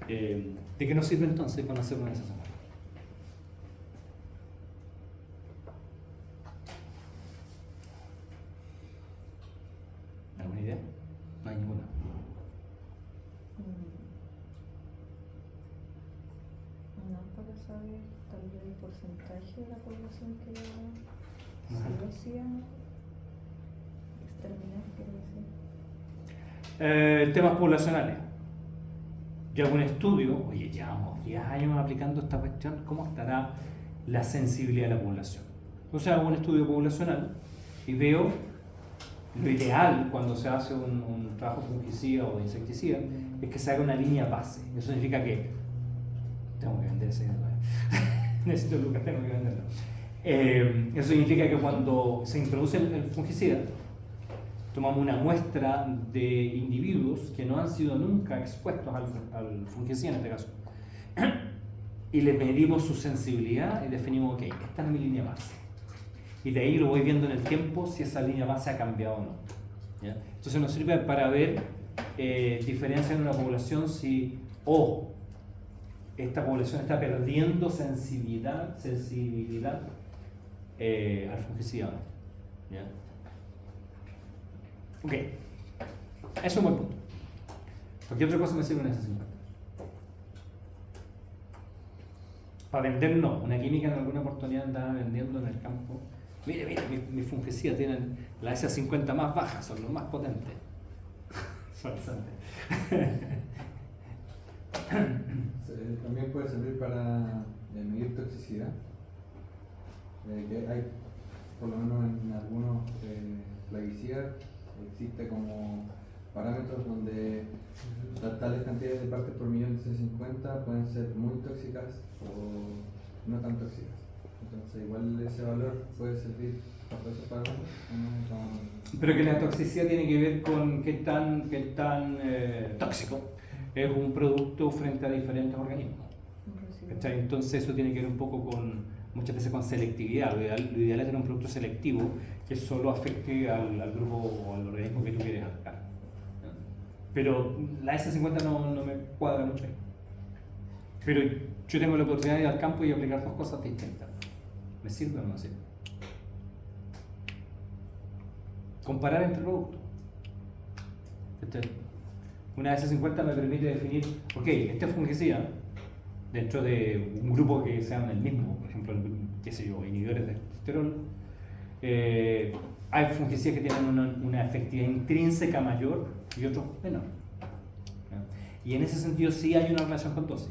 ¿De qué nos sirve entonces conocer una S50? sabe tal vez el porcentaje de la población que va Ajá. sí o sí a exterminar, quiero decir? Temas poblacionales. Yo hago un estudio, oye, llevamos 10 años aplicando esta cuestión, ¿cómo estará la sensibilidad de la población? Entonces hago un estudio poblacional y veo lo ideal cuando se hace un trabajo fungicida o de insecticida, es que se haga una línea base. Eso significa que tengo que vender ese necesito lucas, tengo que venderlo. Eso significa que cuando se introduce el fungicida, tomamos una muestra de individuos que no han sido nunca expuestos al fungicida en este caso y le medimos su sensibilidad y definimos, ok, esta es mi línea base, y de ahí lo voy viendo en el tiempo si esa línea base ha cambiado o no, ¿ya? Entonces nos sirve para ver diferencias en una población si esta población está perdiendo sensibilidad al fungicida, ¿ya? Ok, eso es un buen punto. Cualquier otra cosa me sirve en ese 50. Para vender no, una química en alguna oportunidad andaba vendiendo en el campo. Mire, mis fungicidas tienen la SA50 más baja, son los más potentes. Falsante. También puede servir para medir toxicidad. Que hay, por lo menos en algunos plaguicidas, existe como parámetros donde tales cantidades de partes por millón de C50 pueden ser muy tóxicas o no tan tóxicas. Entonces igual ese valor puede servir para esos parámetros. Pero que la toxicidad tiene que ver con qué tan tóxico es un producto frente a diferentes organismos. ¿Cachai? Entonces eso tiene que ver un poco muchas veces con selectividad. Lo ideal es tener un producto selectivo que solo afecte al grupo o al organismo que tú quieres atacar. Pero la S50 no me cuadra mucho ahí. Pero yo tengo la oportunidad de ir al campo y aplicar dos cosas distintas. ¿Me sirve o no me sirve? Comparar entre productos. Una S50 me permite definir, ok, este fungicida, dentro de un grupo que sean el mismo, por ejemplo, qué sé yo, inhibidores de colesterol, hay fungicidas que tienen una efectividad intrínseca mayor y otros menor. Y en ese sentido sí hay una relación con dosis,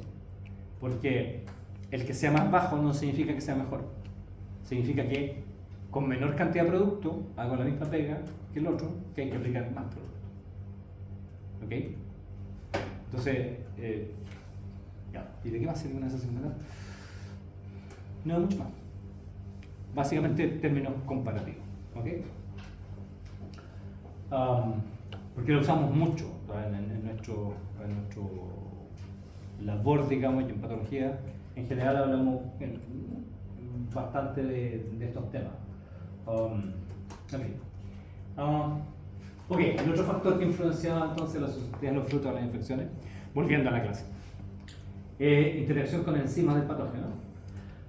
porque el que sea más bajo no significa que sea mejor, significa que con menor cantidad de producto hago la misma pega que el otro, que hay que aplicar más producto. ¿Ok? Entonces, ¿y de qué va a servir una S50? No mucho más. Básicamente términos comparativos. ¿Ok? Porque lo usamos mucho en nuestro labor, digamos, y en patología. En general hablamos bastante de estos temas. En fin. Ok, el otro factor que influenciaba entonces la susceptibilidad de los frutos a las infecciones, volviendo a la clase, interacción con enzimas del patógeno.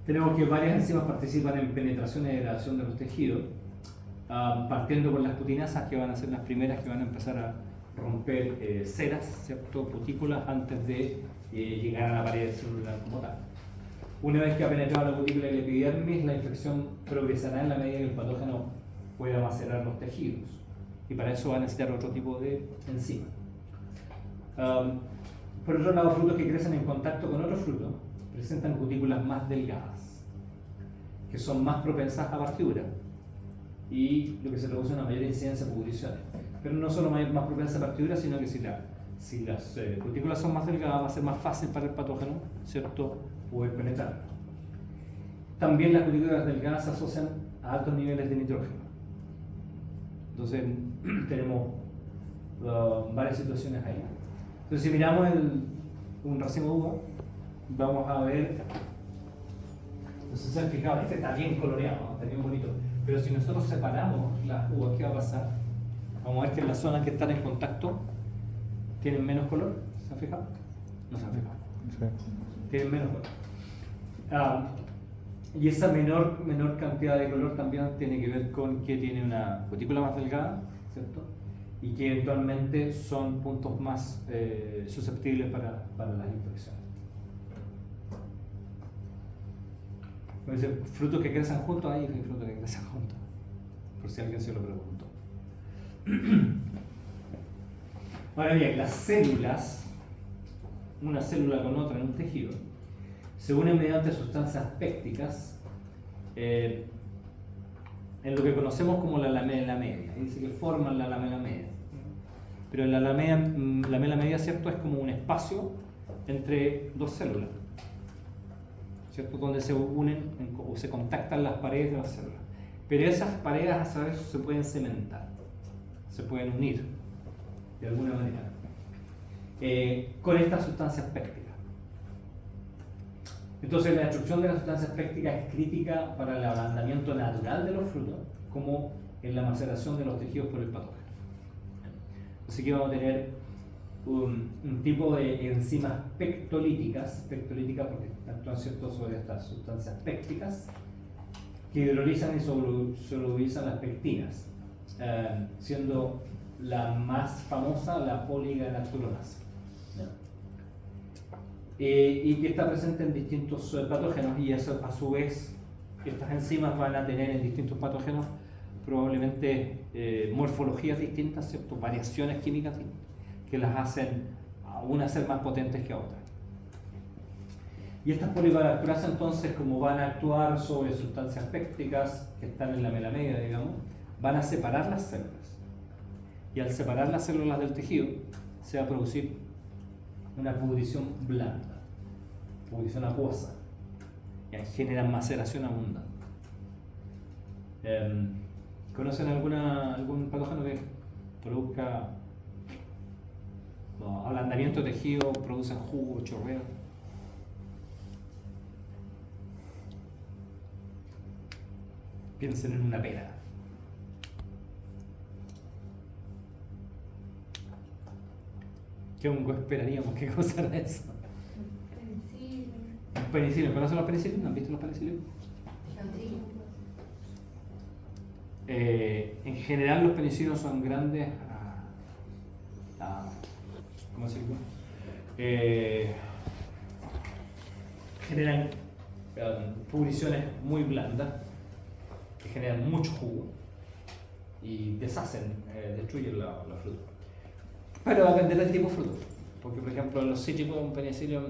Tenemos que varias enzimas participan en penetración y degradación de los tejidos, partiendo por las cutinasas, que van a ser las primeras que van a empezar a romper ceras, ¿cierto? Cutículas, antes de llegar a la pared celular como tal. Una vez que ha penetrado la cutícula y la epidermis, la infección progresará en la medida que el patógeno pueda macerar los tejidos, y para eso va a necesitar otro tipo de enzima. Por otro lado, frutos que crecen en contacto con otros frutos presentan cutículas más delgadas, que son más propensas a partidura, y lo que se produce es una mayor incidencia de pudriciones. Pero no solo más propensa a partidura, sino que si las cutículas son más delgadas, va a ser más fácil para el patógeno, ¿cierto?, poder penetrar. También las cutículas delgadas se asocian a altos niveles de nitrógeno. Entonces tenemos varias situaciones ahí. Entonces si miramos un racimo de uva, vamos a ver, no sé si se han fijado, este está bien coloreado, ¿no? Está bien bonito, pero si nosotros separamos las uvas, ¿qué va a pasar? Vamos a ver que en las zonas que están en contacto tienen menos color. ¿Se han fijado? No se han fijado. Sí. Tienen menos color. Y esa menor cantidad de color también tiene que ver con que tiene una cutícula más delgada, ¿cierto? Y que eventualmente son puntos más susceptibles para las infecciones. Me dice, frutos que crecen juntos, ahí hay frutos que crecen juntos. Por si alguien se lo preguntó. Ahora bien, las células, una célula con otra en un tejido, se unen mediante sustancias pépticas en lo que conocemos como la lamela media. Dice que forman la lamela media. Pero la lamela media, ¿cierto?, es como un espacio entre dos células, ¿cierto?, donde se unen o se contactan las paredes de las células. Pero esas paredes a su vez se pueden cementar, se pueden unir de alguna manera con estas sustancias pépticas. Entonces la destrucción de las sustancias pépticas es crítica para el ablandamiento natural de los frutos, como en la maceración de los tejidos por el patógeno. Así que vamos a tener un tipo de enzimas pectolíticas porque actúan, ¿cierto?, sobre estas sustancias pépticas que hidrolizan y solubilizan las pectinas, siendo la más famosa la poligalacturonasa, y que está presente en distintos patógenos, y eso, a su vez, estas enzimas van a tener en distintos patógenos probablemente morfologías distintas, ¿cierto?, variaciones químicas que las hacen a unas ser más potentes que a otras. Y estas poligalacturasas, entonces, como van a actuar sobre sustancias pépticas que están en la lamela media, digamos, van a separar las células. Y al separar las células del tejido, se va a producir una pudrición blanda, pudrición acuosa, y generan maceración abundante. ¿Conocen algún patógeno que produzca ablandamiento de tejido, produce jugo, chorreo? Piensen en una pera. ¿Qué hongo esperaríamos? ¿Qué cosa era eso? Penicilio. ¿Conocen los penicilios? ¿Han visto los penicilios? En general los penicilios son grandes, ¿cómo se dice? Generan pudriciones muy blandas que generan mucho jugo y deshacen, destruyen la fruta. Pero va a depender del tipo de fruto, porque por ejemplo en los cítricos un penicilio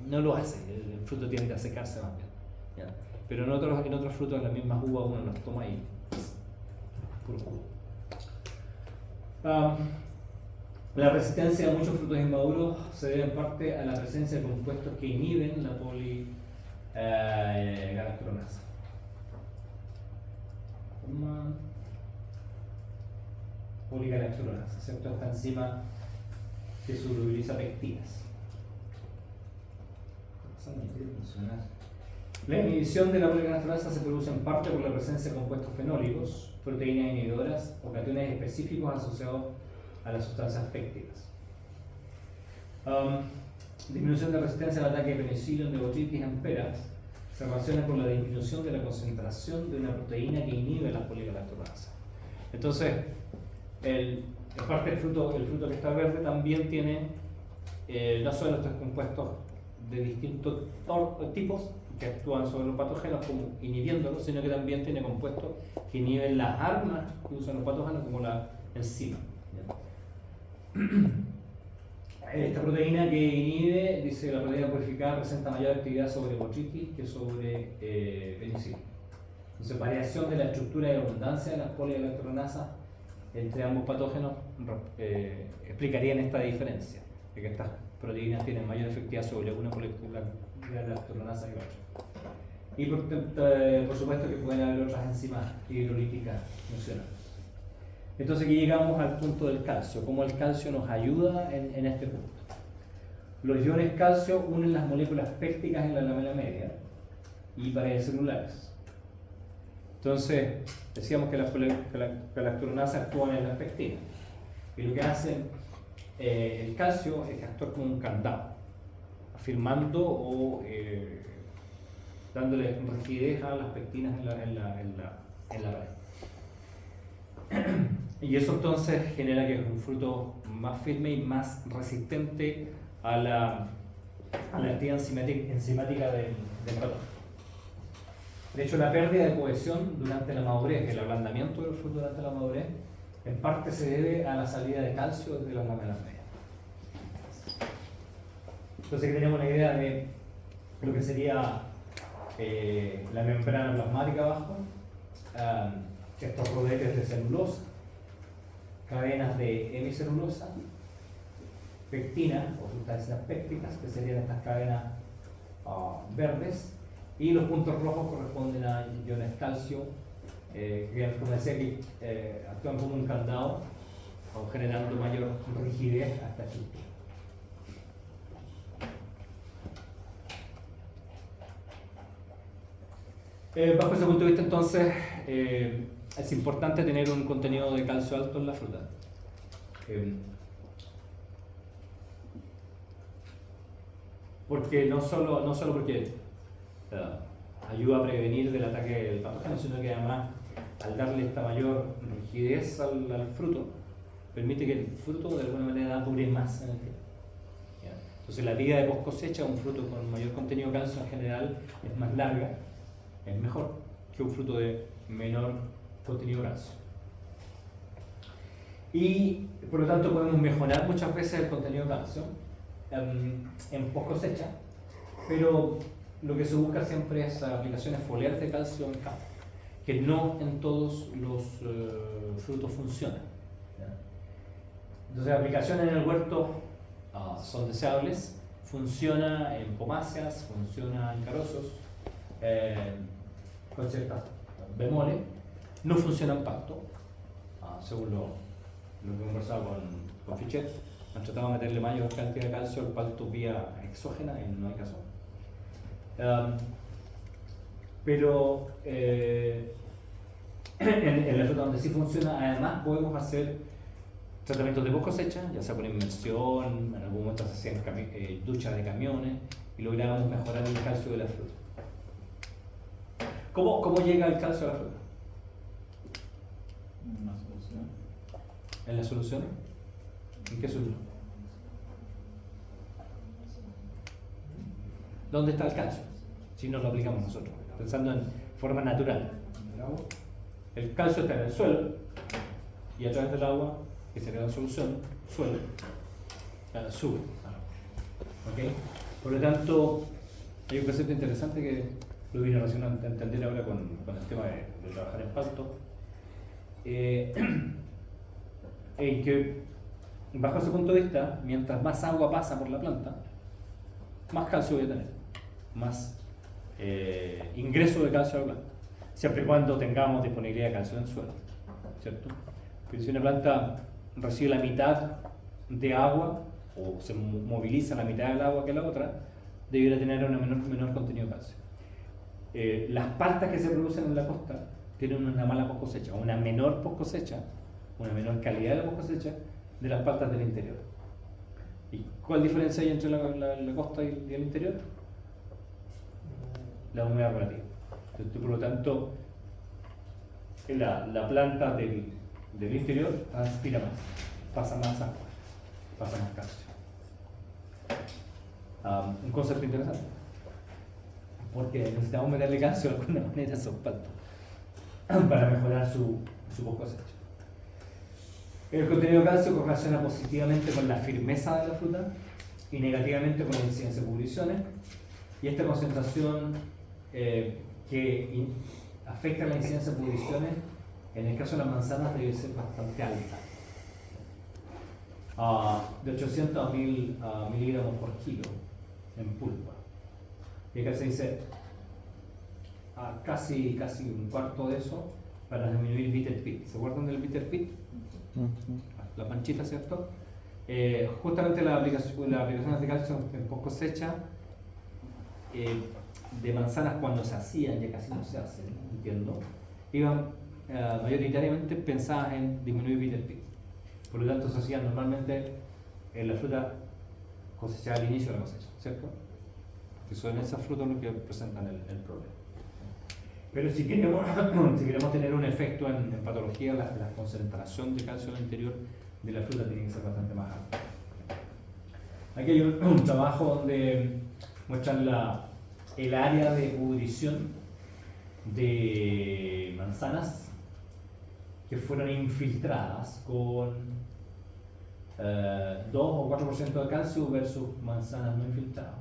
no lo hace, el fruto tiende a secarse más bien, ¿ya? Pero en otros frutos, en las mismas uvas, uno los toma y puro jugo. La resistencia de muchos frutos inmaduros se debe en parte a la presencia de compuestos que inhiben la poligalacturonasa. Poligalacturonasa, ¿cierto? Esta enzima que solubiliza pectinas. La inhibición de la poligalacturonasa se produce en parte por la presencia de compuestos fenólicos, proteínas inhibidoras o cationes específicos asociados a las sustancias pépticas. Disminución de resistencia al ataque de penicillium de botritis en peras se relaciona con la disminución de la concentración de una proteína que inhibe la poligalacturonasa. Entonces, en parte el fruto que está verde también tiene no solo estos compuestos de distintos tipos que actúan sobre los patógenos como inhibiéndolos, sino que también tiene compuestos que inhiben las armas que usan los patógenos como la enzima. Esta proteína que inhibe, dice la proteína purificada, presenta mayor actividad sobre botritis que sobre penicilio. Entonces, variación de la estructura y abundancia de las poligalacturonasas entre ambos patógenos explicarían esta diferencia, de que estas proteínas tienen mayor efectividad sobre una poligalacturonasa que otra. Y por supuesto que pueden haber otras enzimas hidrolíticas funcionales. Entonces aquí llegamos al punto del calcio, cómo el calcio nos ayuda en este punto. Los iones calcio unen las moléculas pépticas en la lamela media y paredes celulares. Entonces, decíamos que las galacturonasas actúan en las pectinas. Y lo que hace el calcio es que actúa como un candado, afirmando o dándole rigidez a las pectinas en la pared. Y eso entonces genera que es un fruto más firme y más resistente a la actividad enzimática del patógeno. De hecho, la pérdida de cohesión durante la madurez, el ablandamiento del fruto durante la madurez, en parte se debe a la salida de calcio de las láminas medias. Entonces, aquí tenemos una idea de lo que sería la membrana plasmática abajo, estos rodetes de celulosa, cadenas de hemicelulosa, pectina o sustancias pépticas, que serían estas cadenas verdes, y los puntos rojos corresponden a iones calcio, que como decía que actúan como un candado, o generando mayor rigidez hasta aquí. Bajo ese punto de vista, entonces, es importante tener un contenido de calcio alto en la fruta. Porque no solo porque ayuda a prevenir del ataque del patógeno, sino que además, al darle esta mayor rigidez al fruto, permite que el fruto de alguna manera dure más en el tiempo. Entonces, la vida de post cosecha, un fruto con mayor contenido de calcio en general, es más larga, es mejor que un fruto de menor contenido de calcio. Y por lo tanto podemos mejorar muchas veces el contenido de calcio en post cosecha, pero lo que se busca siempre es aplicaciones foliares de calcio en campo, que no en todos los frutos funcionan. Entonces, aplicaciones en el huerto son deseables, funciona en pomáceas, funciona en carozos, con ciertas bemoles, no funciona en pasto, según lo que he conversado con Fichet, han tratado de meterle mayor cantidad de calcio al pasto vía exógena y no hay caso. Pero en la fruta donde sí funciona, además podemos hacer tratamientos de post cosecha, ya sea por inmersión, en algún momento se hacían duchas de camiones y lográbamos mejorar el calcio de la fruta. ¿Cómo llega el calcio a la fruta? Una solución. ¿En la solución? ¿En qué solución? ¿Dónde está el calcio? Si no lo aplicamos nosotros, pensando en forma natural. El calcio está en el suelo y a través del agua, que sería la solución, suelo, sube. ¿Okay? Por lo tanto, hay un concepto interesante que lo vine recién a entender ahora con el tema de trabajar en pasto, en que bajo ese punto de vista, mientras más agua pasa por la planta, más calcio voy a tener, más ingreso de calcio a la planta, siempre y cuando tengamos disponibilidad de calcio en el suelo, ¿cierto? Pero si una planta recibe la mitad de agua o se moviliza la mitad del agua que la otra, debiera tener una menor contenido de calcio. Las paltas que se producen en la costa tienen una mala post cosecha, una menor post cosecha, una menor calidad de post cosecha de las paltas del interior. ¿Y cuál diferencia hay entre la costa y el interior? La humedad relativa. Entonces, por lo tanto, la planta del interior transpira más, pasa más agua, pasa más calcio. Un concepto interesante, porque necesitamos meterle calcio de alguna manera a esos paltos para mejorar su post cosecha. El contenido de calcio correlaciona positivamente con la firmeza de la fruta y negativamente con la incidencia de pudriciones, y esta concentración que afecta la incidencia de pudriciones en el caso de las manzanas debe ser bastante alta, de 800 a 1000 miligramos por kilo en pulpa. Y acá se dice casi un cuarto de eso para disminuir bitter pit. ¿Se acuerdan del bitter pit? La manchita, ¿cierto? Justamente las aplicaciones de calcio en post cosecha de manzanas, cuando se hacían, ya casi no se hacen, entiendo, iban mayoritariamente pensadas en disminuir bitter pit. Por lo tanto, se hacían normalmente en la fruta cosechada al inicio de la cosecha, ¿cierto? Que son esas frutas los que presentan el problema. Pero si queremos tener un efecto en patología, la concentración de calcio en el interior de la fruta tiene que ser bastante más alta. Aquí hay un trabajo donde muestran el área de pudrición de manzanas que fueron infiltradas con 2 o 4% de calcio versus manzanas no infiltradas.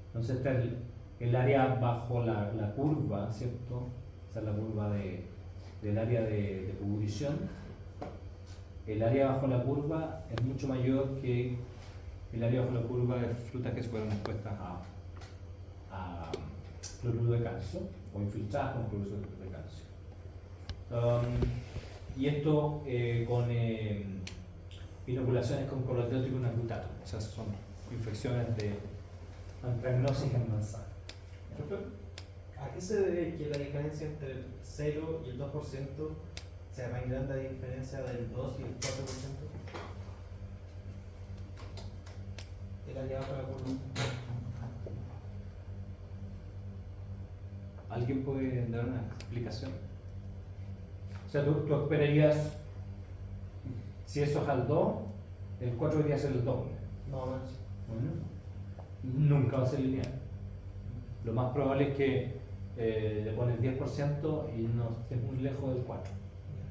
Entonces está el área bajo la curva, ¿cierto? Esa es la curva del área de pudrición. El área bajo la curva es mucho mayor que el área bajo la curva de frutas que fueron expuestas a cloruro de calcio o infiltradas con cloruro de calcio. Y esto con inoculaciones con colotriótico y glutato. Esas son infecciones de antragnosis en manzana. ¿A qué se debe que la diferencia entre el 0 y el 2% sea más grande la diferencia del 2 y el 4%? El área bajo la curva. ¿Alguien puede dar una explicación? O sea, tú esperarías, si eso es al 2, el 4 debería ser el doble. No, no es. Bueno, nunca va a ser lineal. Lo más probable es que le pones 10% y no estés muy lejos del 4.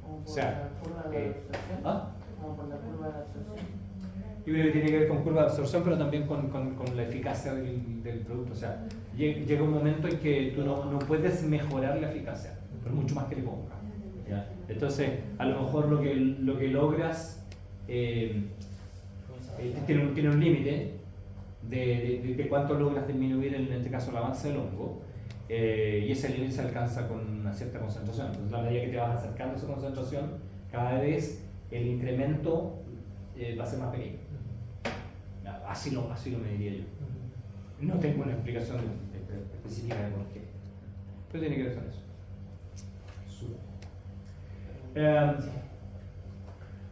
Como por O sea, la curva de absorción. ¿Ah? Como por la curva de absorción. Yo creo que tiene que ver con curva de absorción, pero también con la eficacia del producto. O sea, llega un momento en que tú no puedes mejorar la eficacia, por mucho más que le pongas. ¿Ya? Entonces, a lo mejor lo que logras tiene un límite de cuánto logras disminuir, en este caso, el avance del hongo. Y ese límite se alcanza con una cierta concentración. Entonces, a medida que te vas acercando a esa concentración, cada vez el incremento va a ser más pequeño. Así lo mediría yo. No tengo una explicación específica de por qué, pero tiene que ver con eso.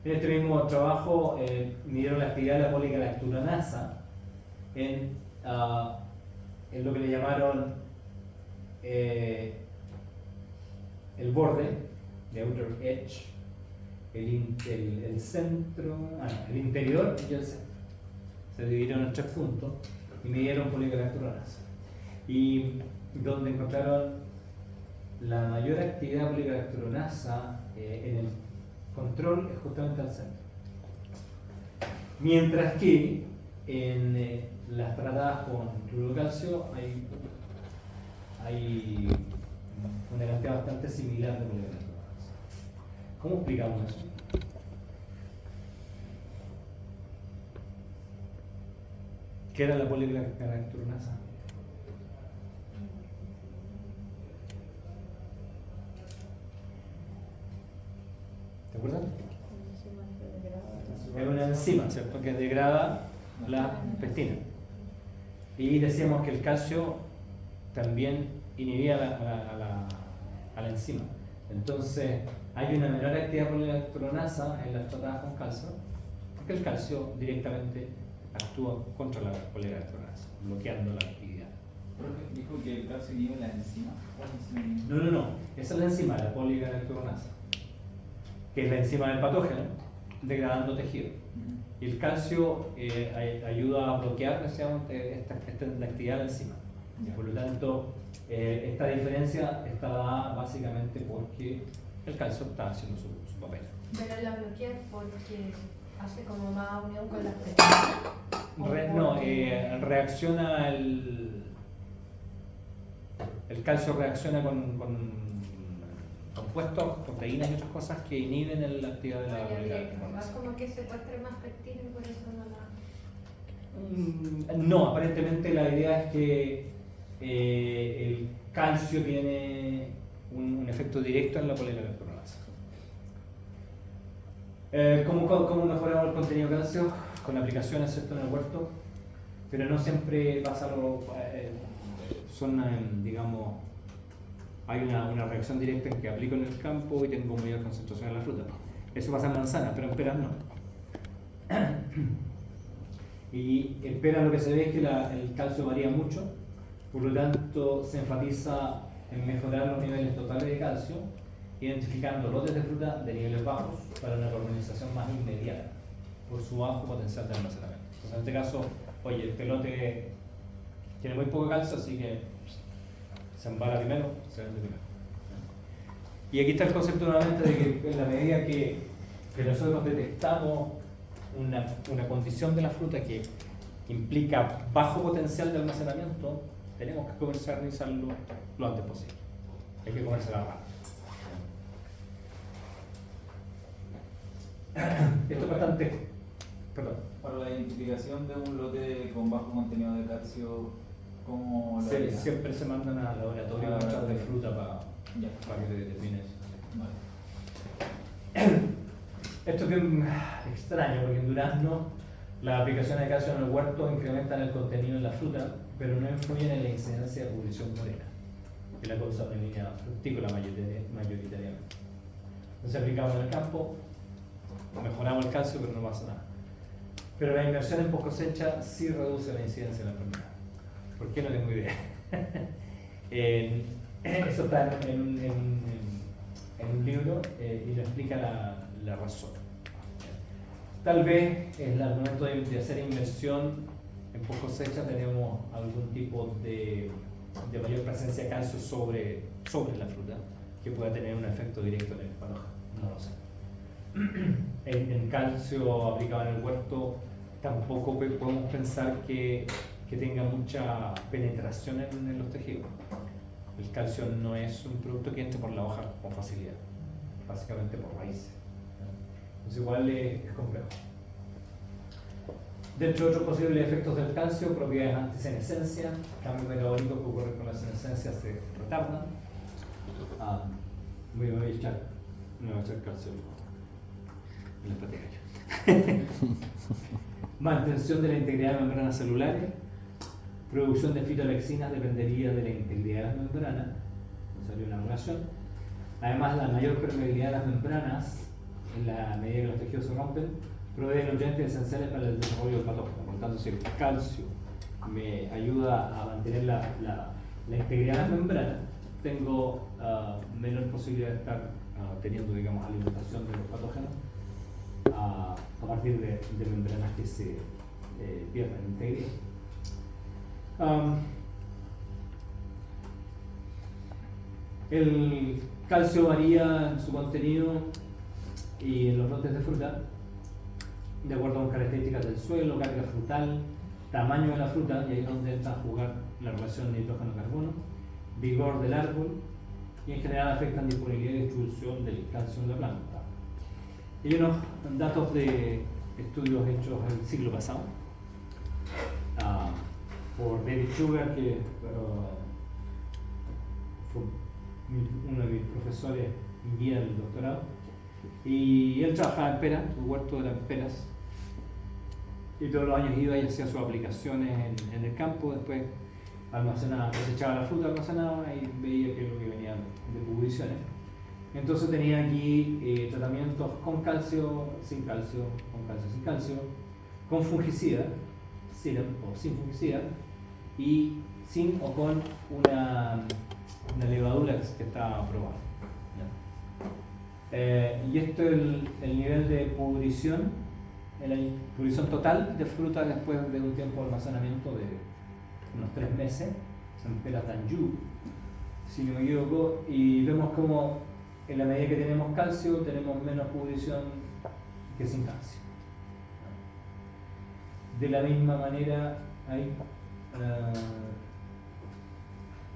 En este mismo trabajo midieron la actividad de la poligalacturonasa en lo que le llamaron el borde, the outer edge, el centro, el interior y el centro. Se dividieron en 3 puntos y midieron poligalacturonasa. Y donde encontraron la mayor actividad de poligalacturonasa en el control es justamente al centro. Mientras que en las tratadas con cloruro de calcio hay una cantidad bastante similar de poligalacturonasa. ¿Cómo explicamos eso? ¿Qué era la poligalacturonasa? ¿Te acuerdas? Es una enzima, ¿cierto? Que degrada la pectina. Y decíamos que el calcio también inhibía a la enzima. Entonces, hay una menor actividad poligalacturonasa en las tratadas con calcio, porque el calcio directamente actúa contra la poligalacturonasa, bloqueando la actividad. Profe, dijo que el calcio inhibe la enzima. ¿Cuál enzima? No. Esa es la enzima, la poligalacturonasa, que es la enzima del patógeno, degradando tejido. Y el calcio ayuda a bloquear esta la actividad de la enzima. Por lo tanto, esta diferencia está dada básicamente porque el calcio está haciendo su papel. Pero la bloquea porque hace como más unión con las proteínas. Reacciona el calcio reacciona con compuestos, proteínas y otras cosas que inhiben la actividad de la Es poligalacturonasa. como que secuestre más pectina y por eso no la... No, aparentemente la idea es que el calcio tiene un efecto directo en la poligalacturonasa. ¿Cómo mejoramos el contenido de calcio? Con aplicaciones, ¿cierto?, en el huerto, pero no siempre pasa digamos, hay una reacción directa en que aplico en el campo y tengo mayor concentración en la fruta. Eso pasa en manzana, pero en peras no. Y en peras lo que se ve es que el calcio varía mucho, por lo tanto se enfatiza en mejorar los niveles totales de calcio, identificando lotes de fruta de niveles bajos para una colonización más inmediata, por su bajo potencial de almacenamiento. Entonces, en este caso, oye, el pelote tiene muy poco calcio, así que se embala primero, se vende primero. Y aquí está el concepto nuevamente de que en la medida que nosotros detectamos una condición de la fruta que implica bajo potencial de almacenamiento, tenemos que comercializarlo lo antes posible. Hay que comercializarlo rápido. Esto es bastante... Perdón. Para la identificación de un lote con bajo contenido de calcio, ¿cómo lo haría? Siempre se mandan al laboratorio muestras de fruta Ya. para que te determines. Vale. Esto es bien extraño porque en durazno las aplicaciones de calcio en el huerto incrementan el contenido en la fruta, pero no influyen en la incidencia de pudrición morena, que es la causa de línea fructícola mayoritariamente. Entonces aplicamos en el campo, mejoramos el calcio, pero no pasa nada. Pero la inversión en post cosecha sí reduce la incidencia de la enfermedad. ¿Por qué? No tengo idea. Eso está en un libro y lo explica la razón. Tal vez en el momento de hacer inversión en post cosecha tenemos algún tipo de mayor presencia de calcio sobre la fruta que pueda tener un efecto directo en el patógeno. No lo sé. En calcio aplicado en el huerto tampoco podemos pensar que tenga mucha penetración en los tejidos. El calcio no es un producto que entre por la hoja con facilidad, básicamente por raíces. Entonces igual es complejo. Dentro de otros posibles efectos del calcio, propiedades antisenescencia, cambios metabólicos que ocurren con la senescencia se retardan. Voy a echar calcio en la pata. Mantención de la integridad de membranas celulares. Producción de fitolexinas dependería de la integridad de las membranas. No salió una relación. Además, la mayor permeabilidad de las membranas, en la medida que los tejidos se rompen, provee nutrientes esenciales para el desarrollo del patógeno. Por lo tanto, si el calcio me ayuda a mantener la integridad de las membranas, tengo menor posibilidad de estar teniendo, digamos, alimentación de los patógenos a partir de membranas que se pierden integridad. El calcio varía en su contenido y en los lotes de fruta de acuerdo con características del suelo, carga frutal, tamaño de la fruta, y ahí es donde entra a jugar la relación nitrógeno-carbono, vigor del árbol, y en general afectan disponibilidad y distribución del calcio en la planta. Y hay unos datos de estudios hechos el siglo pasado por David Sugar, que fue uno de mis profesores y guía del doctorado, y él trabajaba en peras, su huerto eran peras, y todos los años iba y hacía sus aplicaciones en el campo, después almacenaba, cosechaba la fruta, almacenaba y veía qué es lo que venía de pudriciones. Entonces tenía aquí tratamientos con calcio, sin calcio, con calcio, sin calcio, con fungicida, sin o sin fungicida, y sin o con una levadura que estaba aprobada. Y esto es el nivel de pudrición, la pudrición total de fruta después de un tiempo de almacenamiento de unos 3 meses, en pera Tanjú, si no me equivoco, y vemos como en la medida que tenemos calcio tenemos menos pudrición que sin calcio. De la misma manera,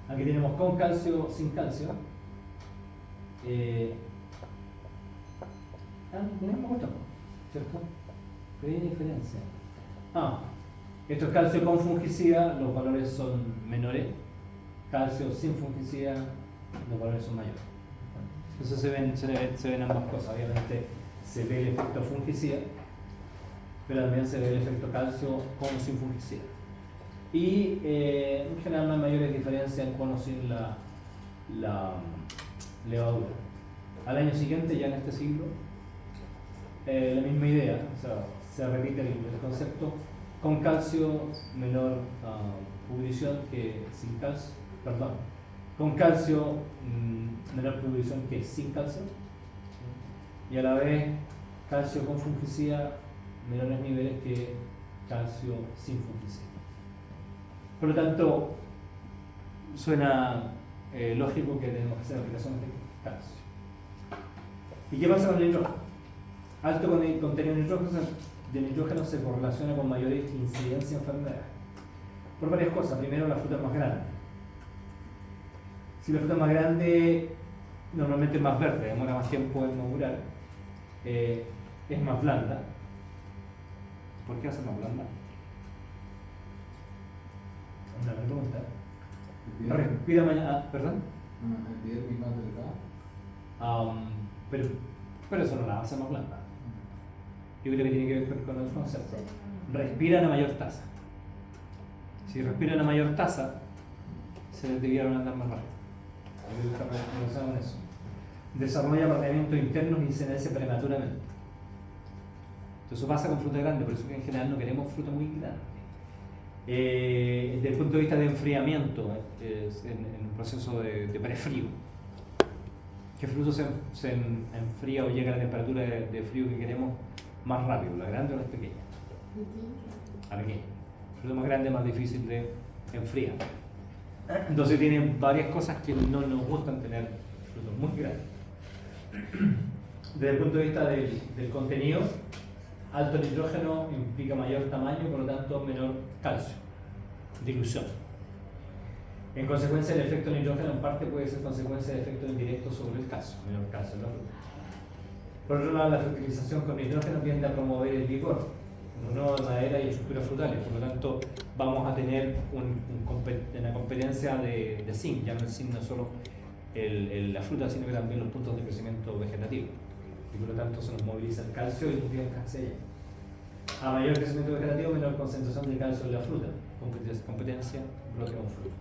aquí tenemos con calcio, sin calcio. Tenemos esto, ¿cierto? ¿Qué hay diferencia? Esto es calcio con fungicida, los valores son menores. Calcio sin fungicida, los valores son mayores. Entonces se ven ambas cosas. Obviamente se ve el efecto fungicida, pero también se ve el efecto calcio con o sin fungicida. Y en general no hay mayores diferencias en con o sin la levadura. Al año siguiente, ya en este siglo, la misma idea, o sea, se repite el concepto, con calcio menor pudrición que sin calcio, perdón, con calcio menor pudrición que sin calcio, y a la vez calcio con fungicida menores niveles que calcio sin fungicida. Por lo tanto, suena lógico que tenemos que hacer aplicaciones de calcio. ¿Y qué pasa con el nitrógeno? Alto contenido de nitrógeno se correlaciona con mayor incidencia de enfermedades. Por varias cosas. Primero, la fruta es más grande. Si la fruta es más grande, normalmente es más verde, demora más tiempo en madurar, es más blanda. ¿Por qué hace más blanda? Una pregunta. Respira mañana. ¿Perdón? Epidermis más delgada. Pero eso no la hace más blanda. Yo creo que tiene que ver con el concepto. Respiran a mayor tasa. Si respiran a mayor tasa, se les debieron andar más rápido. Hay que eso. Desarrolla apareamientos internos y se nace prematuramente. Entonces eso pasa con fruta grande, por eso que en general no queremos fruta muy grande. Desde el punto de vista de enfriamiento, en un proceso de prefrío, ¿qué fruto se enfría o llega a la temperatura de frío que queremos más rápido, la grande o la pequeña? La pequeña. La fruta más grande es más difícil de enfriar. Entonces tienen varias cosas que no nos gustan tener frutos muy grandes. Desde el punto de vista del contenido, alto nitrógeno implica mayor tamaño, por lo tanto menor calcio, dilución. En consecuencia, el efecto nitrógeno en parte puede ser consecuencia de efectos indirectos sobre el calcio, menor calcio en la fruta. Por otro lado, la fertilización con nitrógeno tiende a promover el vigor, no de madera y estructuras frutales, por lo tanto vamos a tener una competencia de zinc, ya no el zinc no solo la fruta, sino que también los puntos de crecimiento vegetativo, y por lo tanto se nos moviliza el calcio y los días cancella. A mayor crecimiento vegetativo, menor concentración de calcio en la fruta, competencia, bloque con fruta.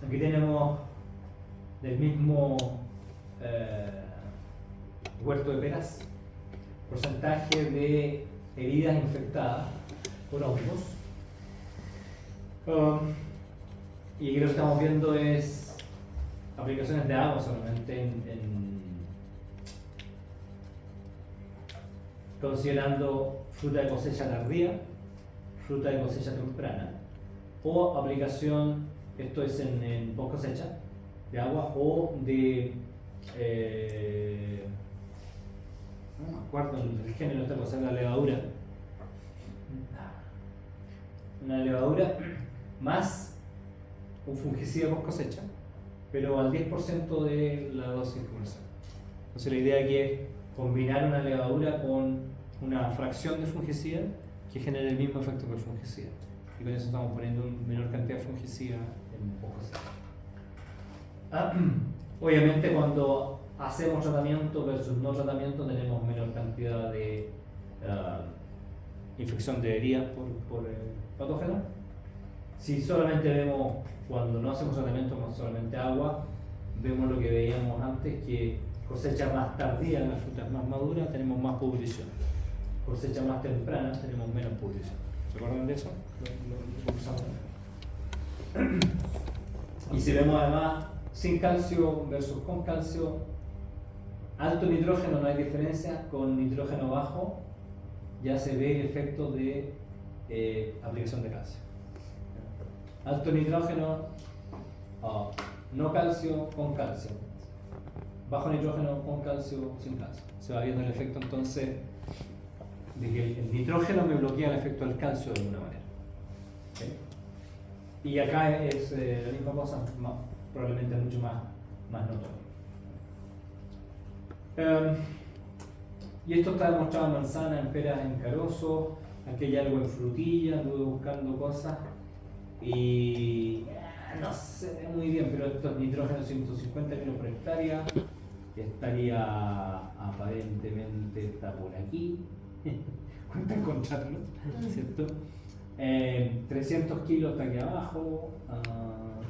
Aquí tenemos del mismo huerto de peras, porcentaje de heridas infectadas por hongos. Y aquí lo que estamos viendo es aplicaciones de agua solamente considerando fruta de cosecha tardía, fruta de cosecha temprana, o aplicación, esto es en post cosecha, de agua o de no me acuerdo el género de esta cosa, la levadura. Una levadura más un fungicida post cosecha, pero al 10% de la dosis comercial. Entonces la idea aquí es combinar una levadura con una fracción de fungicida que genere el mismo efecto que el fungicida. Y con eso estamos poniendo una menor cantidad de fungicida en post cosecha. Obviamente cuando hacemos tratamiento versus no tratamiento tenemos menor cantidad de infección de heridas por patógenos. Si solamente vemos, cuando no hacemos tratamiento con solamente agua, vemos lo que veíamos antes, que cosecha más tardía en las frutas más maduras tenemos más pudrición, cosecha más temprana tenemos menos pudrición. ¿Se acuerdan de eso? Lo usamos. Y si vemos además sin calcio versus con calcio, alto nitrógeno no hay diferencia, con nitrógeno bajo ya se ve el efecto de aplicación de calcio. Alto nitrógeno, no calcio, con calcio. Bajo nitrógeno, con calcio, sin calcio. Se va viendo el efecto entonces de que el nitrógeno me bloquea el efecto del calcio de alguna manera. ¿Okay? Y acá es la misma cosa, probablemente mucho más notorio. Y esto está demostrado en manzana, en peras, en carozo. Aquí hay algo en frutilla, anduve buscando cosas y no sé muy bien, pero esto es nitrógeno 150 kilos por hectárea, estaría aparentemente, está por aquí, cuesta encontrarlo, ¿cierto? 300 kilos está aquí abajo,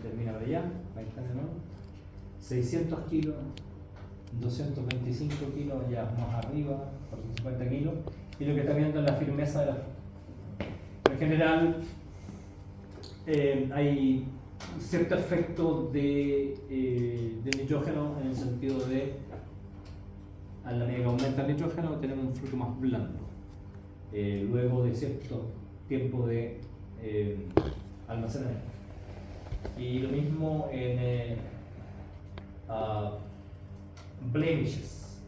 termina por allá, ahí está de nuevo, 600 kilos, 225 kilos ya más arriba, 450 kilos, y lo que está viendo es la firmeza de la fruta. En general, hay cierto efecto de nitrógeno en el sentido de, a la medida que aumenta el nitrógeno, tenemos un fruto más blando, luego de cierto tiempo de almacenamiento. Y lo mismo en blemishes.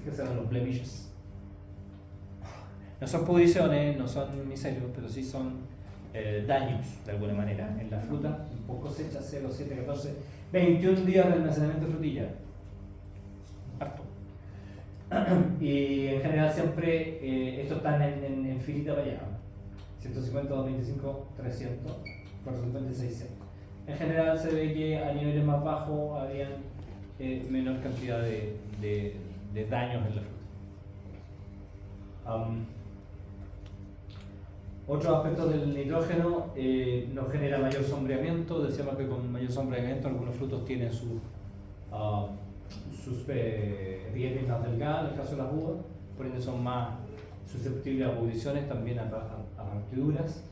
¿Qué serán los blemishes? No son pudriciones, no son miserios, pero sí son daños de alguna manera en la fruta. Post cosecha 0, 7, 14, 21 días de almacenamiento de frutilla. Harto. Y en general siempre estos están en filita para allá. 150, 225, 300, 450, 600. En general se ve que a niveles más bajos habían menor cantidad de daños en la fruta. Otros aspectos del nitrógeno nos genera mayor sombreamiento. Decíamos que con mayor sombreamiento algunos frutos tienen sus rieles más delgadas, en el caso de las uvas, por ende son más susceptibles a pudriciones, también a partiduras.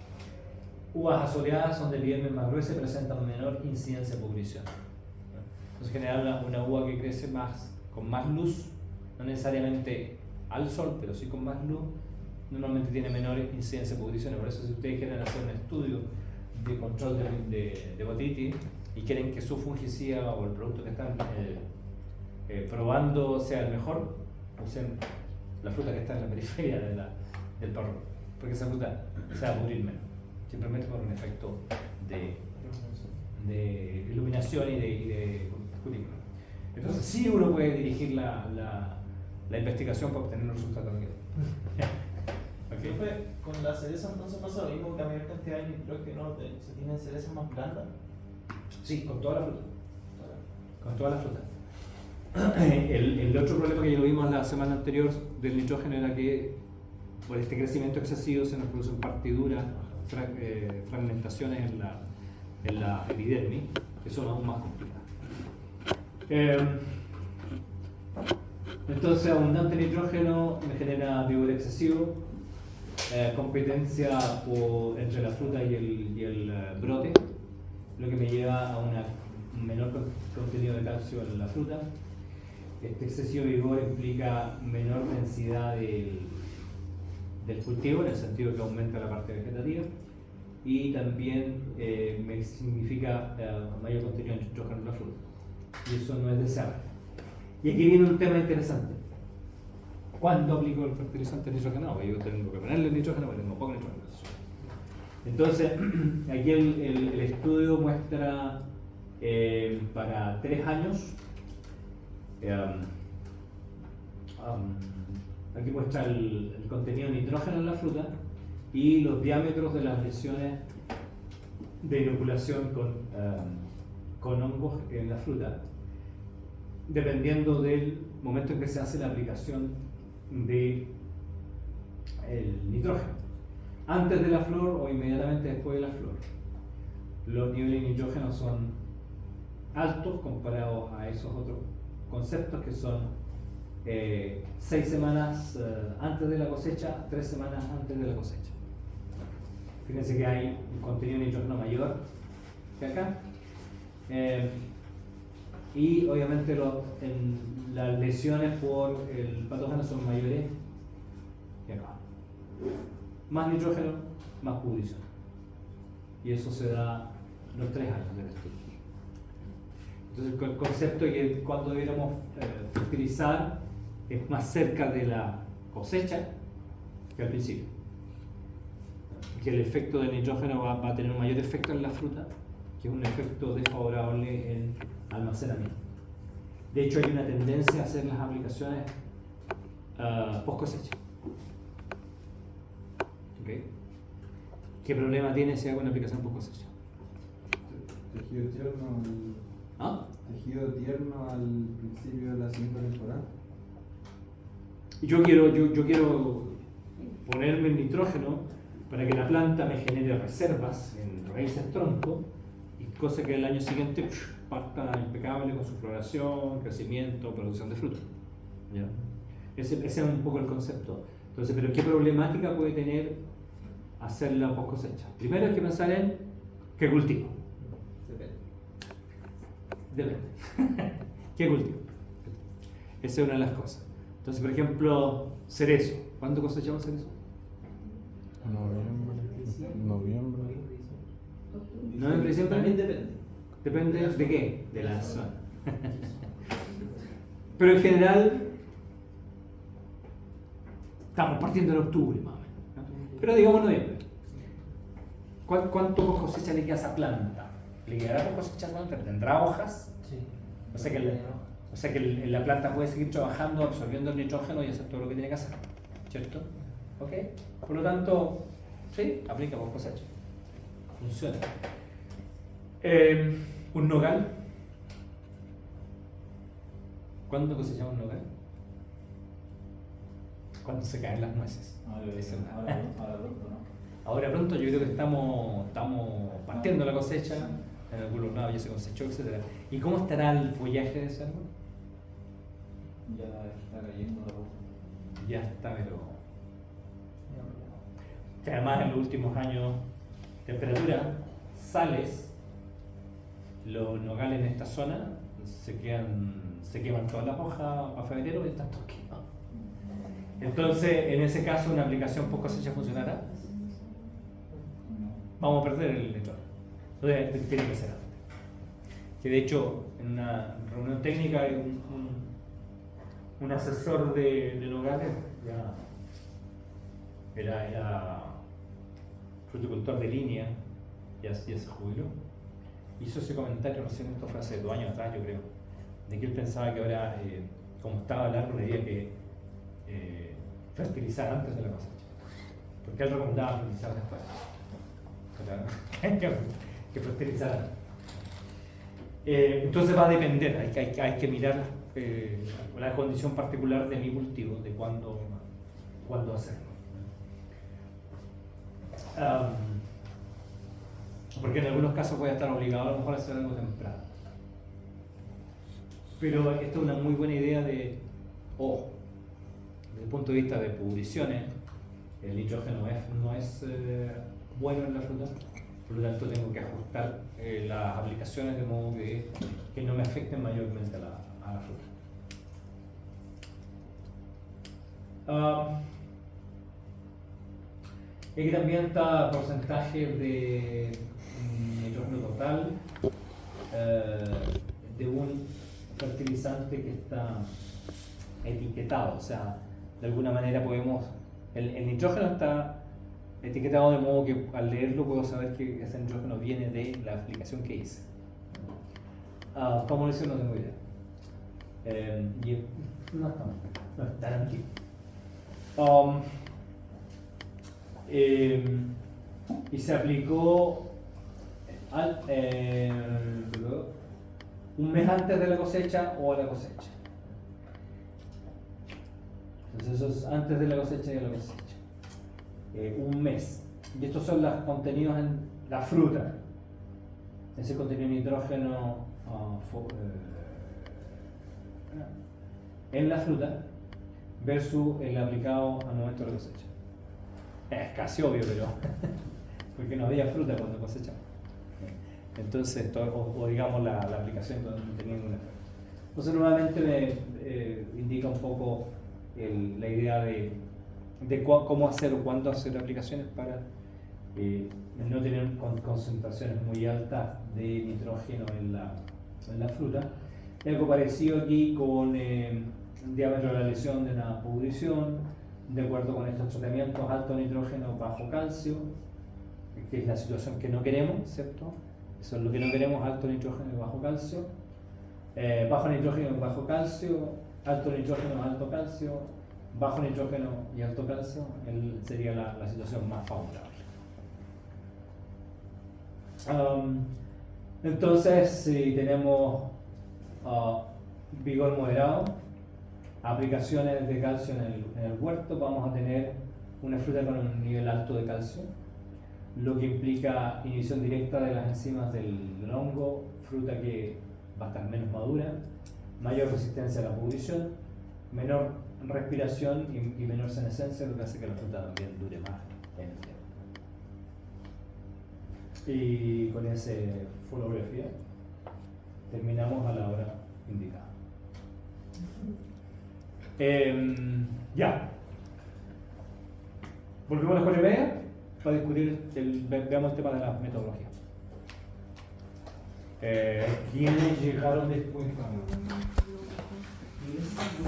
Uvas asoleadas son de viernes más gruesa y presentan menor incidencia de pudrición. Entonces, en general, una uva que crece con más luz, no necesariamente al sol, pero sí con más luz, normalmente tiene menor incidencia de pudriciones. Por eso, si ustedes quieren hacer un estudio de control de botitis y quieren que su fungicida o el producto que están probando sea el mejor, usen la fruta que está en la periferia del parrón, porque esa fruta se va a pudrir menos, simplemente por un efecto de iluminación y de cutícula. Entonces sí uno puede dirigir la investigación para obtener un resultado que ¿Qué fue? Con la cereza entonces pasa lo mismo, que a mayor cantidad de nitrógeno se tienen cerezas más blandas. Sí, con toda la fruta. Con toda la fruta. El otro problema que ya lo vimos la semana anterior del nitrógeno era que por este crecimiento excesivo se nos producen partiduras, fragmentaciones en la epidermis, que son aún más complicadas. Entonces, abundante nitrógeno me genera vigor excesivo, competencia entre la fruta y el brote, lo que me lleva a un menor contenido de calcio en la fruta. Este excesivo vigor implica menor densidad del cultivo, en el sentido que aumenta la parte vegetativa, y también me significa mayor contenido de nitrógeno en la fruta, y eso no es deseable. Y aquí viene un tema interesante. ¿Cuándo aplico el fertilizante nitrogenado? Yo tengo que ponerle nitrógeno porque tengo poco nitrógeno. Entonces, aquí el estudio muestra para 3 años, aquí muestra el contenido de nitrógeno en la fruta y los diámetros de las lesiones de inoculación con hongos en la fruta, dependiendo del momento en que se hace la aplicación del nitrógeno. Antes de la flor o inmediatamente después de la flor, los niveles de nitrógeno son altos comparados a esos otros conceptos que son 6 semanas antes de la cosecha, 3 semanas antes de la cosecha. Fíjense que hay un contenido de nitrógeno mayor que acá. Y obviamente las lesiones por el patógeno son mayores que acá. Más nitrógeno, más pudrición. Y eso se da los 3 años del estudio. Entonces el concepto es que cuando debiéramos fertilizar es más cerca de la cosecha que al principio. Que el efecto del nitrógeno va a tener un mayor efecto en la fruta, que es un efecto desfavorable en almacenamiento. De hecho, hay una tendencia a hacer las aplicaciones post cosecha. ¿Okay? ¿Qué problema tiene si hago una aplicación post cosecha? Tejido tierno, tejido tierno al principio de la siguiente temporada. Yo quiero ponerme el nitrógeno para que la planta me genere reservas en raíces tronco, y cosa que el año siguiente parta impecable con su floración, crecimiento, producción de fruta. ¿Ya? Ese es un poco el concepto. Entonces, ¿pero qué problemática puede tener hacerla post cosecha? Primero hay que pensar en qué cultivo. Depende. ¿Qué cultivo? Esa es una de las cosas. Entonces, por ejemplo, cerezo. ¿Cuándo cosechamos cerezo? Noviembre. ¿Noviembre, diciembre? También depende. Depende de qué, de la zona. Pero en general, estamos partiendo en octubre más o menos, ¿no? Pero digamos noviembre. ¿Cuánto cosecha le queda a esa planta? ¿Le quedará por cosecha esa planta? ¿Tendrá hojas? Sí. O sea que la planta puede seguir trabajando, absorbiendo el nitrógeno y hacer todo lo que tiene que hacer, ¿cierto? ¿Ok? Por lo tanto, sí, aplica por cosecha. Funciona. Un nogal. ¿Cuándo cosechamos un nogal? Cuando se caen las nueces. Ahora pronto, ¿no? Ahora pronto yo creo que estamos partiendo la cosecha, en algunos lados ya se cosechó, etc. ¿Y cómo estará el follaje de ese árbol? Ya está cayendo la ropa. Ya está, pero... Que además en los últimos años, temperatura, sales, los nogales en esta zona se queman todas las hojas a febrero y están todos quemados. Entonces, en ese caso, una aplicación post cosecha funcionará. Vamos a perder el nitrógeno. Entonces, tiene que ser antes. Que de hecho, en una reunión técnica hay un asesor de nogales, era fruticultor de línea, ya se jubiló. Hizo ese comentario recién, esto fue hace 2 años atrás, yo creo, de que él pensaba que ahora, como estaba el árbol, había que fertilizar antes de la cosecha. Porque él recomendaba fertilizar después. Que fertilizar. Entonces va a depender, hay que mirar la condición particular de mi cultivo, de cuándo hacerlo. Porque en algunos casos voy a estar obligado a lo mejor a hacer algo temprano. Pero esta es una muy buena idea desde el punto de vista de pudriciones, el nitrógeno no es bueno en la fruta, por lo tanto tengo que ajustar las aplicaciones de modo que no me afecten mayormente a la fruta. Aquí también está porcentaje de nitrógeno total de un fertilizante que está etiquetado, o sea, de alguna manera el nitrógeno está etiquetado de modo que al leerlo puedo saber que ese nitrógeno viene de la aplicación que hice. ¿Cómo lo hice? No tengo idea. No es tan antiguo. Y se aplicó un mes antes de la cosecha o a la cosecha. Entonces eso es antes de la cosecha y a la cosecha. Un mes. Y estos son los contenidos en la fruta. Ese contenido de nitrógeno en la fruta versus el aplicado al momento de la cosecha. Es casi obvio, pero porque no había fruta cuando cosechamos. Entonces, o digamos la aplicación cuando no tenía ninguna fruta. Entonces, nuevamente me indica un poco la idea de cómo hacer o cuándo hacer aplicaciones para no tener concentraciones muy altas de nitrógeno en la fruta. Algo parecido aquí con diámetro de la lesión de una pudrición, de acuerdo con estos tratamientos, alto nitrógeno, bajo calcio, que es la situación que no queremos, ¿cierto? Eso es lo que no queremos, alto nitrógeno y bajo calcio. Bajo nitrógeno y bajo calcio, alto nitrógeno, alto calcio, bajo nitrógeno y alto calcio, sería la situación más favorable. Entonces, si tenemos vigor moderado, aplicaciones de calcio en el huerto, vamos a tener una fruta con un nivel alto de calcio, lo que implica inhibición directa de las enzimas del hongo, fruta que va a estar menos madura, mayor resistencia a la pudrición, menor respiración y menor senescencia, lo que hace que la fruta también dure más en el tiempo. Y con esa fotografía terminamos a la hora indicada. Ya. Volvemos a las 4:30 para discutir, veamos el tema de la metodología. ¿Quiénes llegaron después?